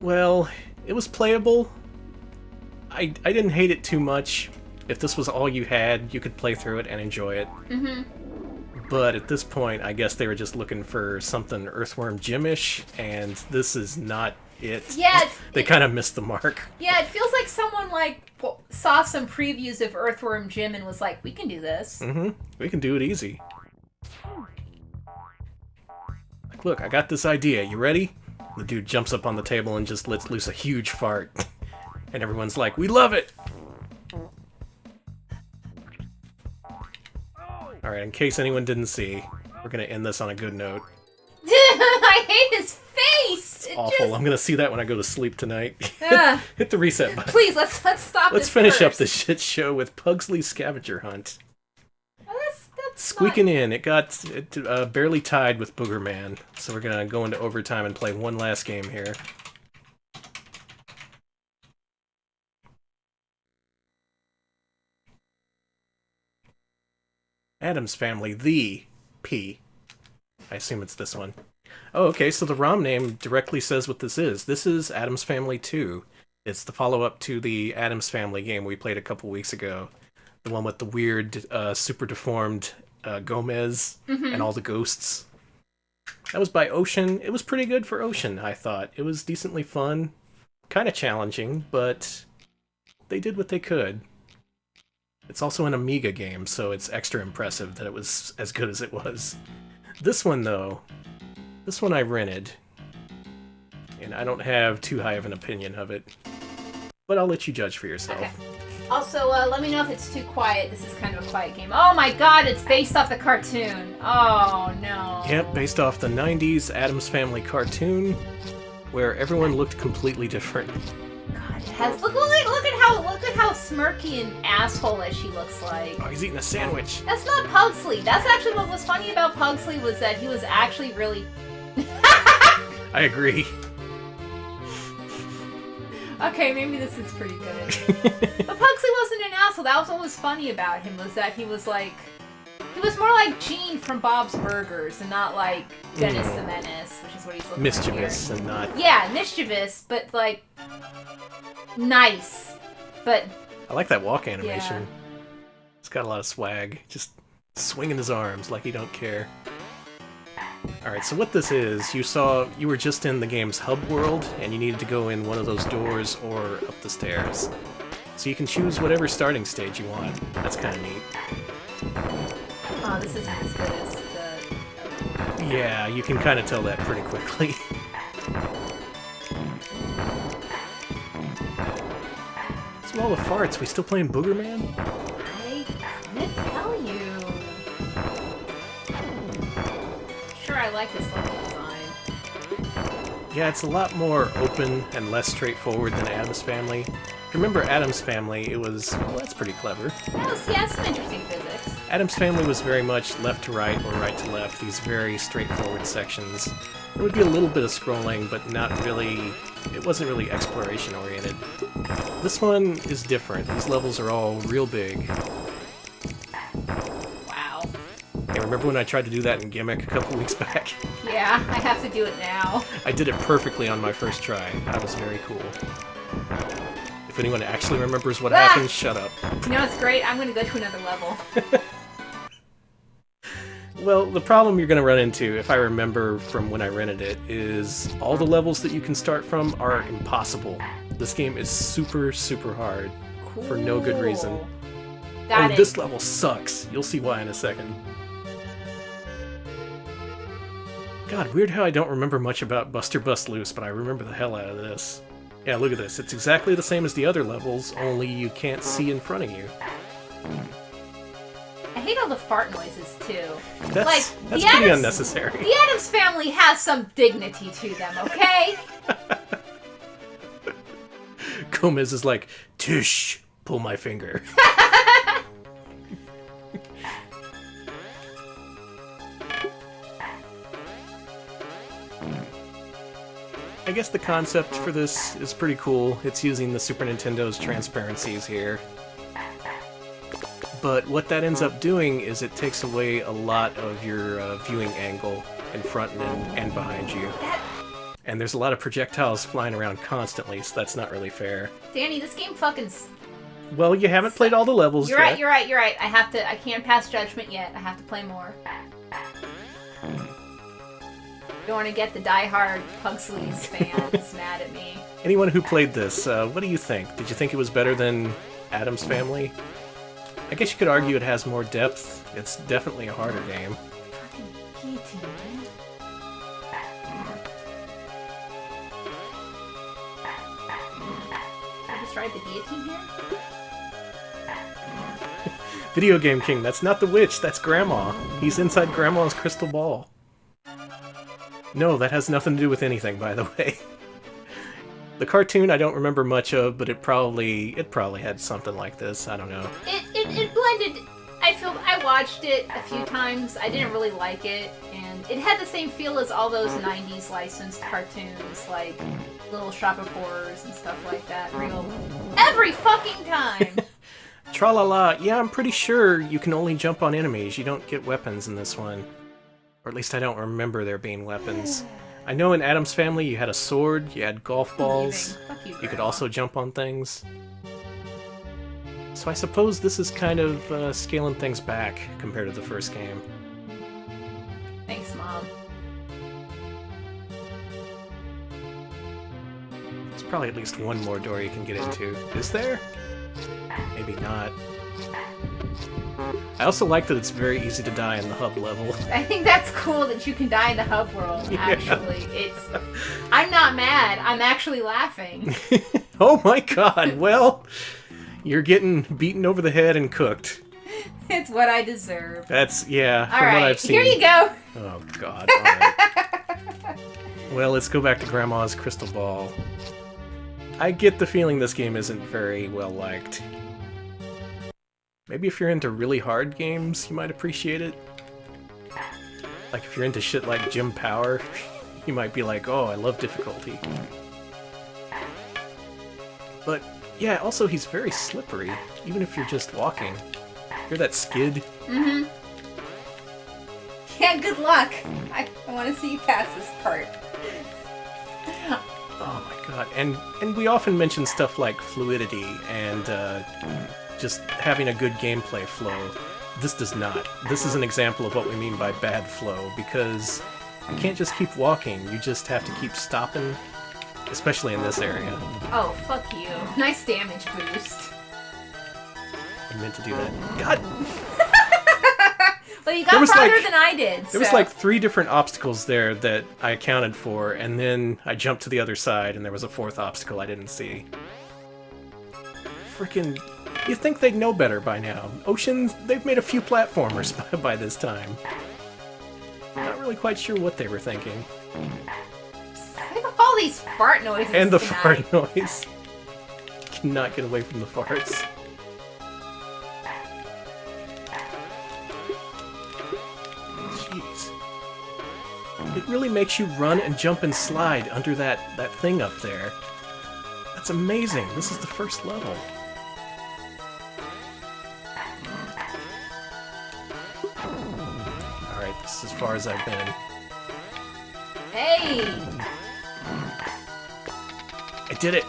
Well, it was playable. I didn't hate it too much. If this was all you had, you could play through it and enjoy it. Mm-hmm. But at this point, I guess they were just looking for something Earthworm Jim-ish, and this is not it. Yeah, they kind of missed the mark. Yeah, it feels like someone saw some previews of Earthworm Jim and was like, "We can do this." Mm-hmm. We can do it easy. look, I got this idea. You ready? The dude jumps up on the table and just lets loose a huge fart. And everyone's like, we love it! Alright, in case anyone didn't see, we're gonna end this on a good note. I hate his face! It's awful. I'm gonna see that when I go to sleep tonight. Hit the reset button. Please, let's stop Let's finish up this shit show with Pugsley's Scavenger Hunt. That's Squeaking fun. in, it barely tied with Boogerman, so we're gonna go into overtime and play one last game here. Addams Family, the P. I assume it's this one. Oh, okay, so the ROM name directly says what this is. This is Addams Family 2. It's the follow-up to the Addams Family game we played a couple weeks ago. The one with the weird, super deformed Gomez and all the ghosts. That was by Ocean. It was pretty good for Ocean, I thought. It was decently fun. Kind of challenging, but they did what they could. It's also an Amiga game, so it's extra impressive that it was as good as it was. This one, though, this one I rented, and I don't have too high of an opinion of it, but I'll let you judge for yourself. Okay. Also, let me know if it's too quiet. This is kind of a quiet game. Oh my god, it's based off the cartoon. Oh no. Yep, based off the 90s Addams Family cartoon, where everyone looked completely different. God, it has. Look at how smirky and asshole-ish she looks like. Oh, he's eating a sandwich. That's not Pugsley. That's actually what was funny about Pugsley was that he was actually really. I agree. Okay, maybe this is pretty good. But Pugsley wasn't an asshole. That was what was funny about him, was that he was like... He was more like Gene from Bob's Burgers, and not like Dennis the Menace, which is what he's looking for. Mischievous and not... Yeah, mischievous, but like... nice. But... I like that walk animation. Yeah. It's got a lot of swag. Just swinging his arms like he don't care. Alright, so what this is, you were just in the game's hub world, and you needed to go in one of those doors or up the stairs. So you can choose whatever starting stage you want. That's kind of neat. Oh, this isn't as good as the... Yeah, you can kind of tell that pretty quickly. So all the farts, we still playing Boogerman? I couldn't tell you. Sure, I like this level design. Yeah, it's a lot more open and less straightforward than Addams Family. If you remember Addams Family, it was... Well, that's pretty clever. Yeah, some interesting physics. Addams Family was very much left to right or right to left, these very straightforward sections. There would be a little bit of scrolling, but not really... It wasn't really exploration-oriented. This one is different. These levels are all real big. Wow. Yeah, remember when I tried to do that in Gimmick a couple weeks back? Yeah, I have to do it now. I did it perfectly on my first try. That was very cool. If anyone actually remembers what happened, shut up. You know what's great? I'm gonna go to another level. Well, the problem you're going to run into, if I remember from when I rented it, is all the levels that you can start from are impossible. This game is super, super hard. Cool. For no good reason. Got it. This level sucks. You'll see why in a second. God, weird how I don't remember much about Buster Bust Loose, but I remember the hell out of this. Yeah, look at this. It's exactly the same as the other levels, only you can't see in front of you. I hate all the fart noises, too. That's pretty unnecessary. The Addams Family has some dignity to them, okay? Gomez is like, Tish, pull my finger. I guess the concept for this is pretty cool. It's using the Super Nintendo's transparencies here. But what that ends up doing is it takes away a lot of your viewing angle in front and behind you. And there's a lot of projectiles flying around constantly, so that's not really fair. Danny, this game fucking... Well, you haven't played all the levels yet. You're right. I can't pass judgment yet. I have to play more. Don't want to get the diehard Pugsley's fans mad at me. Anyone who played this, what do you think? Did you think it was better than Addams Family? I guess you could argue it has more depth. It's definitely a harder game. Fucking guillotine, man. ride the guillotine here? Video Game King, that's not the witch, that's Grandma. He's inside Grandma's crystal ball. No, that has nothing to do with anything, by the way. The cartoon I don't remember much of, but it probably had something like this. I don't know. It blended. I watched it a few times. I didn't really like it, and it had the same feel as all those '90s licensed cartoons, like Little Shop of Horrors and stuff like that. Every fucking time. Tra-la-la. Yeah, I'm pretty sure you can only jump on enemies. You don't get weapons in this one, or at least I don't remember there being weapons. I know in Addams Family you had a sword, you had golf balls, you could also jump on things. So I suppose this is kind of scaling things back compared to the first game. Thanks, Mom. There's probably at least one more door you can get into. Is there? Maybe not. I also like that it's very easy to die in the hub level. I think that's cool that you can die in the hub world, actually. Yeah. I'm not mad. I'm actually laughing. Oh my god, well, you're getting beaten over the head and cooked. It's what I deserve. That's, yeah, All from right, what I've seen. Here you go. Oh god, alright. Well, let's go back to Grandma's crystal ball. I get the feeling this game isn't very well liked. Maybe if you're into really hard games, you might appreciate it. Like if you're into shit like Jim Power, you might be like, oh, I love difficulty. But yeah, also he's very slippery, even if you're just walking. Hear that skid? Mm-hmm. Yeah, good luck. I want to see you pass this part. Oh my god, and we often mention stuff like fluidity and just having a good gameplay flow. This does not. This is an example of what we mean by bad flow, because you can't just keep walking, you just have to keep stopping, especially in this area. Oh, fuck you. Nice damage boost. I meant to do that. God! Well, you got farther than I did, so. There was like 3 different obstacles there that I accounted for, and then I jumped to the other side, and there was a 4th obstacle I didn't see. Frickin'... You'd think they'd know better by now. Ocean, they've made a few platformers by this time. Not really quite sure what they were thinking. Look at all these fart noises And the tonight. fart noise. Cannot get away from the farts. Jeez. It really makes you run and jump and slide under that thing up there. That's amazing. This is the first level. Alright, this is as far as I've been. Hey! I did it!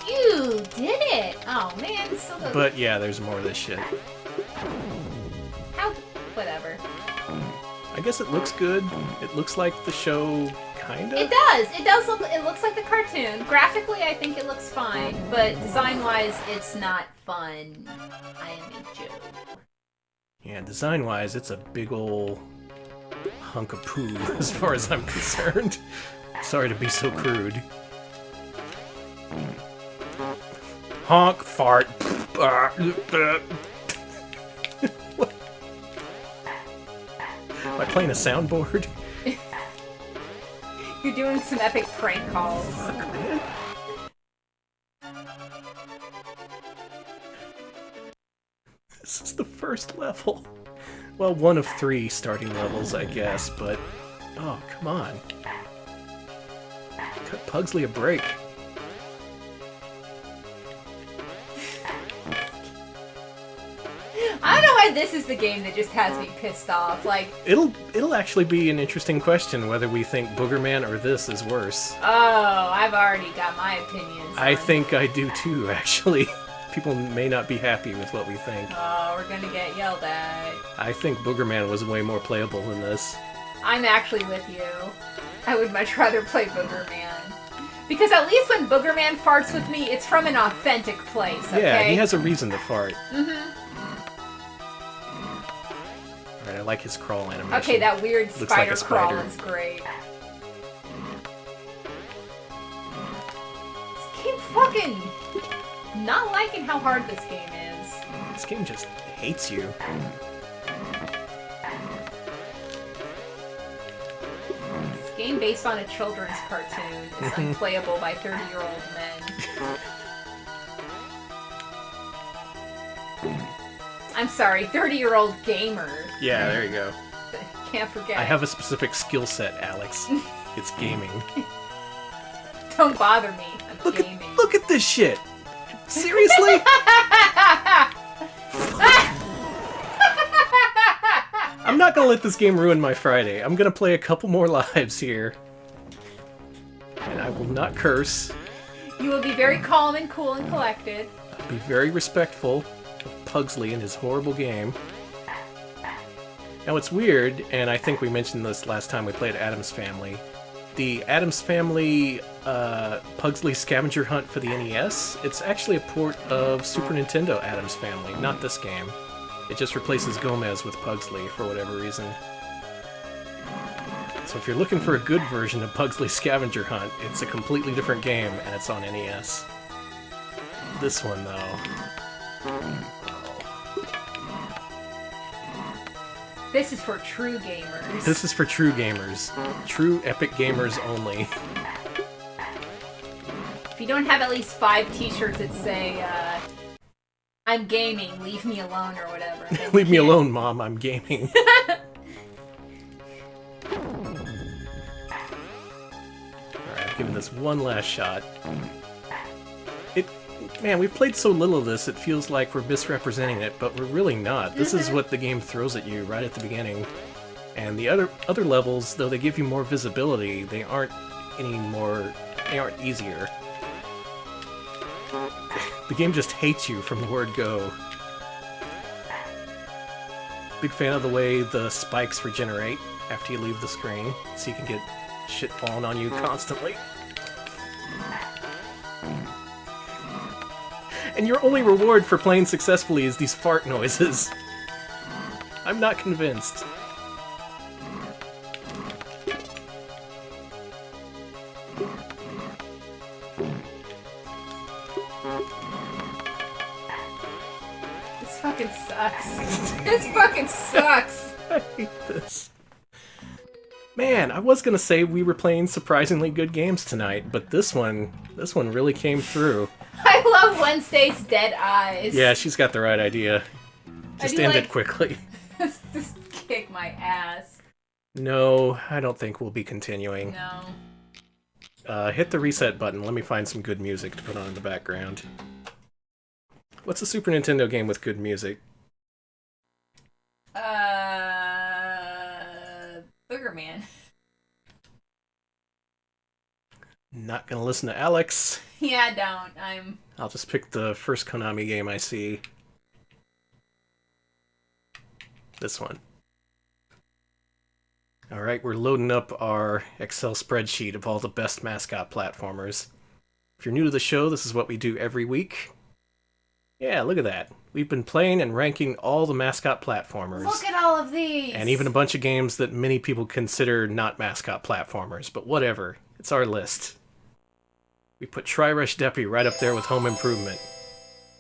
You did it! Oh man, it's still goes. But yeah, there's more of this shit. How? Whatever. I guess it looks good. It looks like the show, kinda? It does! It does look. It looks like the cartoon. Graphically, I think it looks fine, but design-wise, it's not fun. I am a joke. Yeah, design-wise, it's a big ol' hunk of poo, as far as I'm concerned. Sorry to be so crude. Honk, fart. What? Am I playing a soundboard? You're doing some epic prank calls. Fuck, man. This is the first level. Well, one of 3 starting levels, I guess, but... Oh, come on. Cut Pugsley a break. I don't know why this is the game that just has me pissed off. Like, It'll actually be an interesting question whether we think Boogerman or this is worse. oh, I've already got my opinions. I on- think I do too, actually. People may not be happy with what we think. Oh, we're gonna get yelled at. I think Boogerman was way more playable than this. I'm actually with you. I would much rather play Boogerman. Because at least when Boogerman farts with me, it's from an authentic place, okay? Yeah, he has a reason to fart. Mm-hmm. Alright, I like his crawl animation. Okay, that weird Looks like spider a crawl spider. is great. This game fucking... not liking how hard this game is. This game just hates you. This game based on a children's cartoon is unplayable by 30-year-old men. I'm sorry, 30-year-old gamer. Yeah, there you go. Can't forget. I have a specific skill set, Alex. It's gaming. Don't bother me. I'm gaming. Look at this shit! Seriously? I'm not gonna let this game ruin my Friday. I'm gonna play a couple more lives here. And I will not curse. You will be very calm and cool and collected. I'll be very respectful of Pugsley and his horrible game. Now it's weird, and I think we mentioned this last time we played Addams Family. The Addams Family Pugsley Scavenger Hunt for the NES, it's actually a port of Super Nintendo Addams Family, not this game. It just replaces Gomez with Pugsley for whatever reason. So if you're looking for a good version of Pugsley Scavenger Hunt, it's a completely different game, and it's on NES. This one, though... This is for true gamers. This is for true gamers. True epic gamers only. If you don't have at least 5 t-shirts that say, I'm gaming, leave me alone, or whatever. Leave me alone, Mom, I'm gaming. Alright, I'm giving this one last shot. Man, we've played so little of this, it feels like we're misrepresenting it, but we're really not. This is what the game throws at you right at the beginning. And the other levels, though they give you more visibility, they aren't easier. The game just hates you from the word go. Big fan of the way the spikes regenerate after you leave the screen, so you can get shit falling on you constantly. And your only reward for playing successfully is these fart noises. I'm not convinced. This fucking sucks. This fucking sucks. I hate this. Man, I was gonna say we were playing surprisingly good games tonight, but this one really came through. I love Wednesday's dead eyes. Yeah, she's got the right idea. Just end it quickly. Just kick my ass. No, I don't think we'll be continuing. No. Hit the reset button. Let me find some good music to put on in the background. What's a Super Nintendo game with good music? Boogerman. Not gonna listen to Alex. Yeah, don't. I'll just pick the first Konami game I see. This one. Alright, we're loading up our Excel spreadsheet of all the best Mascot platformers. If you're new to the show, this is what we do every week. Yeah, look at that. We've been playing and ranking all the Mascot platformers. Look at all of these! And even a bunch of games that many people consider not Mascot platformers, but whatever. It's our list. We put Tri-Rush Deppy right up there with Home Improvement.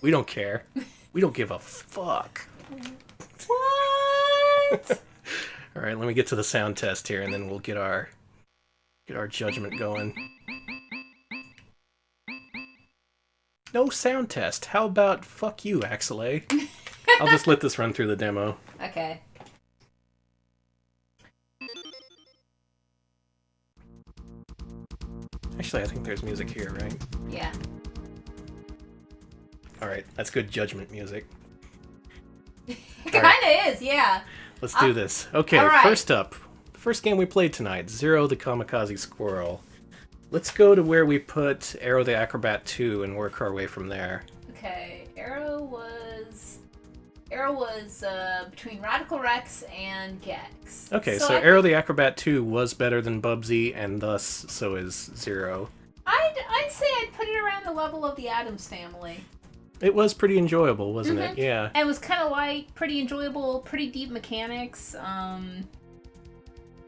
We don't care. We don't give a fuck. What? Alright, let me get to the sound test here, and then we'll get our judgment going. No sound test. How about fuck you, Axelay? I'll just let this run through the demo. Okay. Actually, I think there's music here, right? Yeah. Alright, that's good judgment music. Kinda is, yeah. Let's do this. Okay, right. First up. First game we played tonight, Zero the Kamikaze Squirrel. Let's go to where we put Arrow the Acrobat 2 and work our way from there. Okay, Arrow was between Radical Rex and Gex. Okay, so Arrow the Acrobat 2 was better than Bubsy, and thus so is Zero. I'd say I'd put it around the level of the Addams Family. It was pretty enjoyable, wasn't it? Yeah. And it was kind of light, pretty enjoyable, pretty deep mechanics.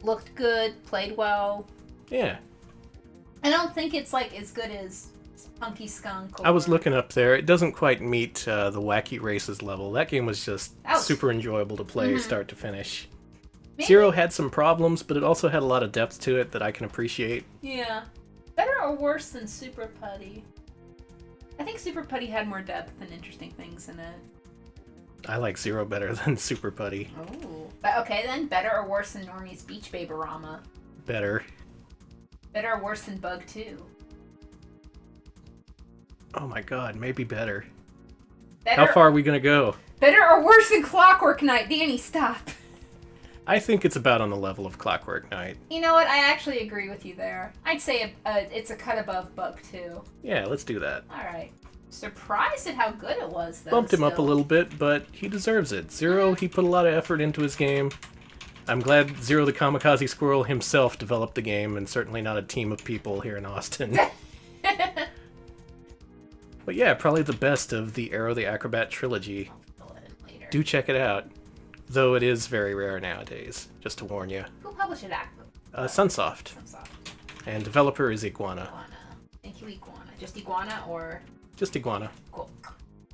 Looked good, played well. Yeah. I don't think it's like as good as Punky Skunk. I was looking up there. It doesn't quite meet the Wacky Races level. That game was just super enjoyable to play start to finish. Maybe. Zero had some problems, but it also had a lot of depth to it that I can appreciate. Yeah. Better or worse than Super Putty? I think Super Putty had more depth and interesting things in it. I like Zero better than Super Putty. Oh. Okay, then. Better or worse than Normie's Beach Baby-Rama? Better. Better or worse than Bug 2? Oh my god, maybe better. Better, How far are we gonna go? Better or worse than Clockwork Knight? Danny, stop. I think it's about on the level of Clockwork Knight. You know what? I actually agree with you there. I'd say it's a cut above Bug 2. Yeah, let's do that. Alright. Surprised at how good it was, though. Bumped him up a little bit, but he deserves it. Zero, he put a lot of effort into his game. I'm glad Zero the Kamikaze Squirrel himself developed the game, and certainly not a team of people here in Austin. But yeah, probably the best of the Arrow the Acrobat trilogy. Do check it out. Though it is very rare nowadays, just to warn you. Who published it? Sunsoft. Sunsoft. And developer is Iguana. Thank you, Iguana. Just Iguana or? Just Iguana. Cool.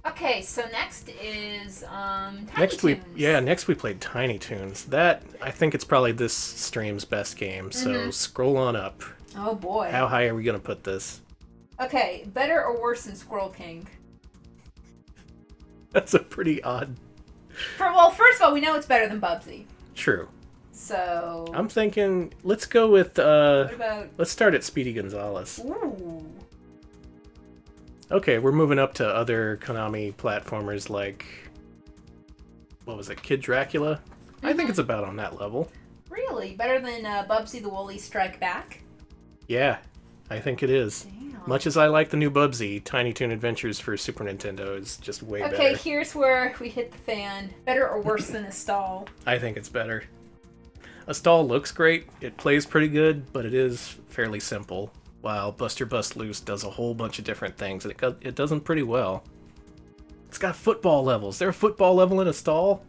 Okay, so next is Tiny next Toons. Next we played Tiny Toons. That, I think it's probably this stream's best game, so scroll on up. Oh boy. How high are we gonna put this? Okay, better or worse than Squirrel King? That's a pretty odd... Well, first of all, we know it's better than Bubsy. True. So... I'm thinking, let's go with, what about... let's start at Speedy Gonzales. Ooh. Okay, we're moving up to other Konami platformers like... What was it, Kid Dracula? I think it's about on that level. Really? Better than Bubsy the Woolly Strike Back? Yeah, I think it is. Damn. Much as I like the new Bubsy, Tiny Toon Adventures for Super Nintendo is just way better. Okay, here's where we hit the fan. Better or worse than Astall? I think it's better. Astall looks great, it plays pretty good, but it is fairly simple, while Buster Bust Loose does a whole bunch of different things, and it does them pretty well. It's got football levels. Is there a football level in Astall?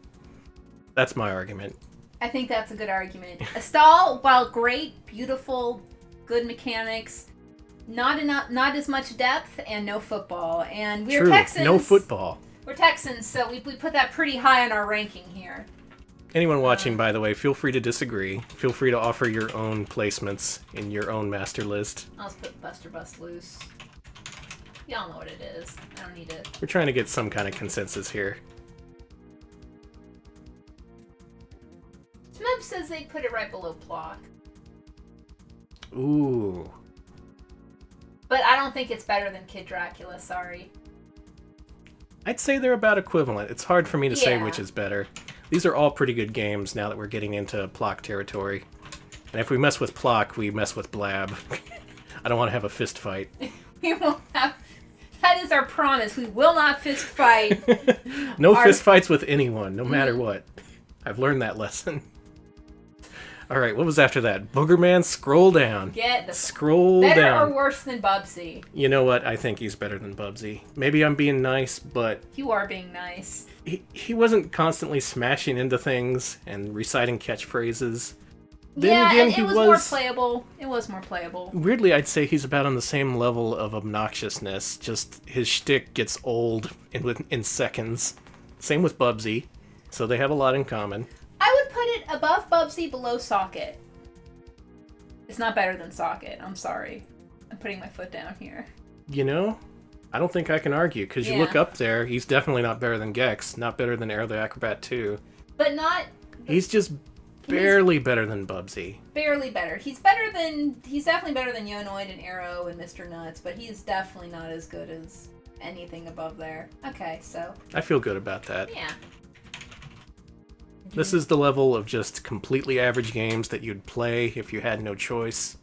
That's my argument. I think that's a good argument. Astall, while great, beautiful, good mechanics, not as much depth, and no football. And we're True, Texans. no football. We're Texans, so we put that pretty high on our ranking here. Anyone watching, by the way, feel free to disagree. Feel free to offer your own placements in your own master list. I'll just put Buster Bust Loose. Y'all know what it is. I don't need it. We're trying to get some kind of consensus here. Smub says they put it right below Plock. Ooh. But I don't think it's better than Kid Dracula, sorry. I'd say they're about equivalent. It's hard for me to say Yeah. which is better. These are all pretty good games now that we're getting into Plock territory. And if we mess with Plock, we mess with Blab. I don't want to have a fist fight. We won't have... That is our promise. We will not fist fight. No fist fights with anyone, no matter what. I've learned that lesson. Alright, what was after that? Boogerman, scroll down. Scroll better down. Better or worse than Bubsy? You know what? I think he's better than Bubsy. Maybe I'm being nice, but... You are being nice. He wasn't constantly smashing into things and reciting catchphrases. Yeah, and it was more playable. It was more playable. Weirdly, I'd say he's about on the same level of obnoxiousness, just his shtick gets old in seconds. Same with Bubsy, so they have a lot in common. I would put it above Bubsy, below Socket. It's not better than Socket, I'm sorry. I'm putting my foot down here. You know, I don't think I can argue, because you look up there, he's definitely not better than Gex, not better than Arrow the Acrobat 2. But not... He's just barely better than Bubsy. Barely better. He's definitely better than Yonoid and Arrow and Mr. Nuts, but he's definitely not as good as anything above there. Okay, so... I feel good about that. Yeah. This is the level of just completely average games that you'd play if you had no choice.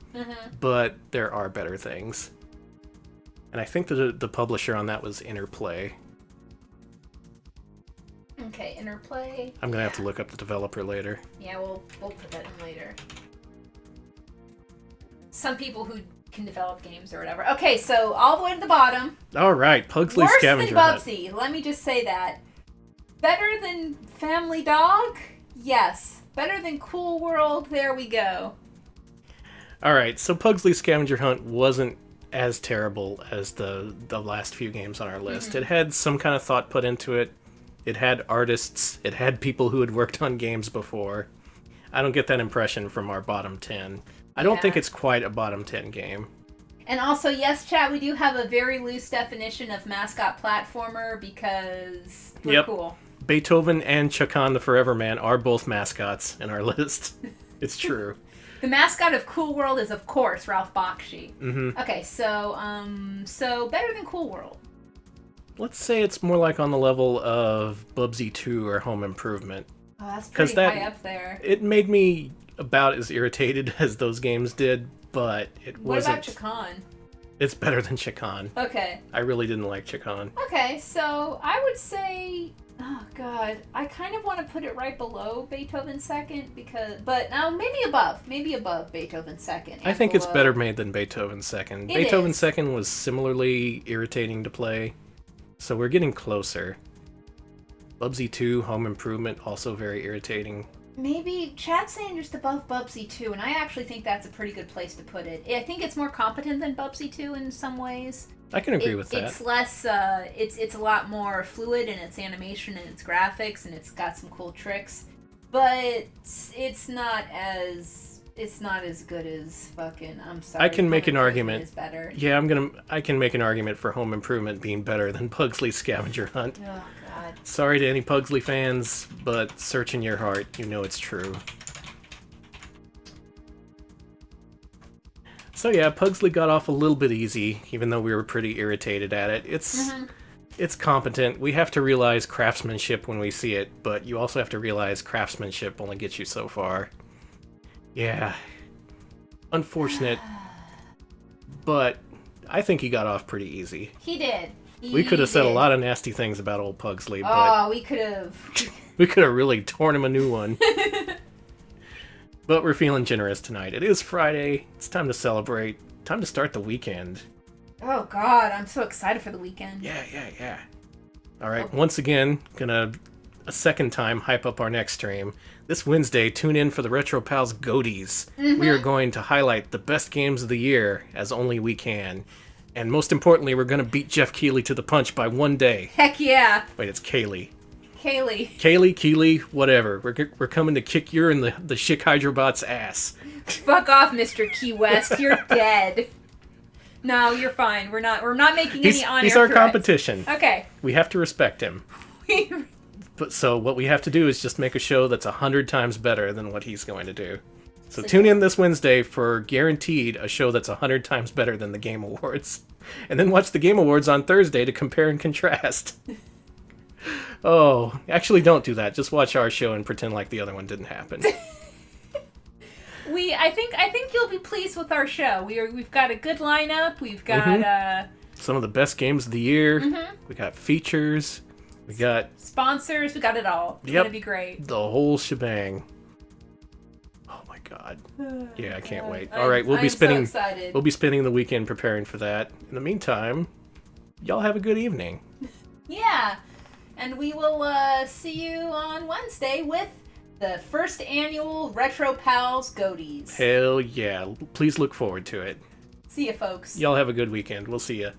But there are better things. And I think that the publisher on that was Interplay. Okay, Interplay. I'm gonna have to look up the developer later. Yeah, we'll put that in later. Some people who can develop games or whatever. Okay, so all the way to the bottom. Alright, Pugsley Scavenger Worse than Bubsy, let me just say that. Better than Family Dog? Yes. Better than Cool World? There we go. Alright, so Pugsley Scavenger Hunt wasn't as terrible as the last few games on our list. It had some kind of thought put into it. It had artists. It had people who had worked on games before. I don't get that impression from our bottom 10. I don't think it's quite a bottom 10 game. And also, yes, chat, we do have a very loose definition of Mascot Platformer because we're cool. Beethoven and Chakan the Forever Man are both mascots in our list. It's true. The mascot of Cool World is, of course, Ralph Bakshi. Mm-hmm. Okay, so better than Cool World. Let's say it's more like on the level of Bubsy 2 or Home Improvement. Oh, that's pretty high up there. It made me about as irritated as those games did, but it wasn't... What about Chakan? It's better than Chakan. Okay. I really didn't like Chakan. Okay, so I would say... Oh, God. I kind of want to put it right below Beethoven Second, but no, maybe above Beethoven Second. I think it's better made than Beethoven Second. Beethoven Second was similarly irritating to play, so we're getting closer. Bubsy 2, Home Improvement, also very irritating. Maybe Chad's saying just above Bubsy 2, and I actually think that's a pretty good place to put it. I think it's more competent than Bubsy 2 in some ways. I can agree with that. It's less, it's a lot more fluid in its animation and its graphics, and it's got some cool tricks. But it's not as good as fucking, I'm sorry. I can make an argument. Is better. Yeah, I can make an argument for Home Improvement being better than Pugsley's Scavenger Hunt. Oh, God. Sorry to any Pugsley fans, but search in your heart, you know it's true. So yeah, Pugsley got off a little bit easy, even though we were pretty irritated at it. It's competent. We have to realize craftsmanship when we see it, but you also have to realize craftsmanship only gets you so far. Yeah. Unfortunate. But I think he got off pretty easy. He did. We could have said a lot of nasty things about old Pugsley, but... Oh, we could have. We could have really torn him a new one. But we're feeling generous tonight. It is Friday. It's time to celebrate. Time to start the weekend. Oh, God. I'm so excited for the weekend. Yeah. All right. Once again, gonna a second time hype up our next stream. This Wednesday, tune in for the Retro Pals Goaties. We are going to highlight the best games of the year as only we can. And most importantly, we're going to beat Jeff Keighley to the punch by one day. Heck yeah. Wait, it's Kaylee. Kaylee, whatever. We're coming to kick your and the Schick Hydrobot's ass. Fuck off, Mr. Key West. You're dead. No, you're fine. We're not making any on-air He's our threats. competition. Okay. We have to respect him. But so what we have to do is just make a show that's 100 times better than what he's going to do. So tune in this Wednesday for guaranteed a show that's 100 times better than the Game Awards. And then watch the Game Awards on Thursday to compare and contrast. Oh, actually don't do that. Just watch our show and pretend like the other one didn't happen. I think you'll be pleased with our show. We've got a good lineup. We've got some of the best games of the year. We got features. We got sponsors. We got it all. It's gonna be great. The whole shebang. Oh my God. Yeah, I can't wait. All right, so excited. We'll be spending the weekend preparing for that. In the meantime, y'all have a good evening. Yeah. And we will see you on Wednesday with the first annual Retro Pals Goaties. Hell yeah. Please look forward to it. See ya, folks. Y'all have a good weekend. We'll see ya.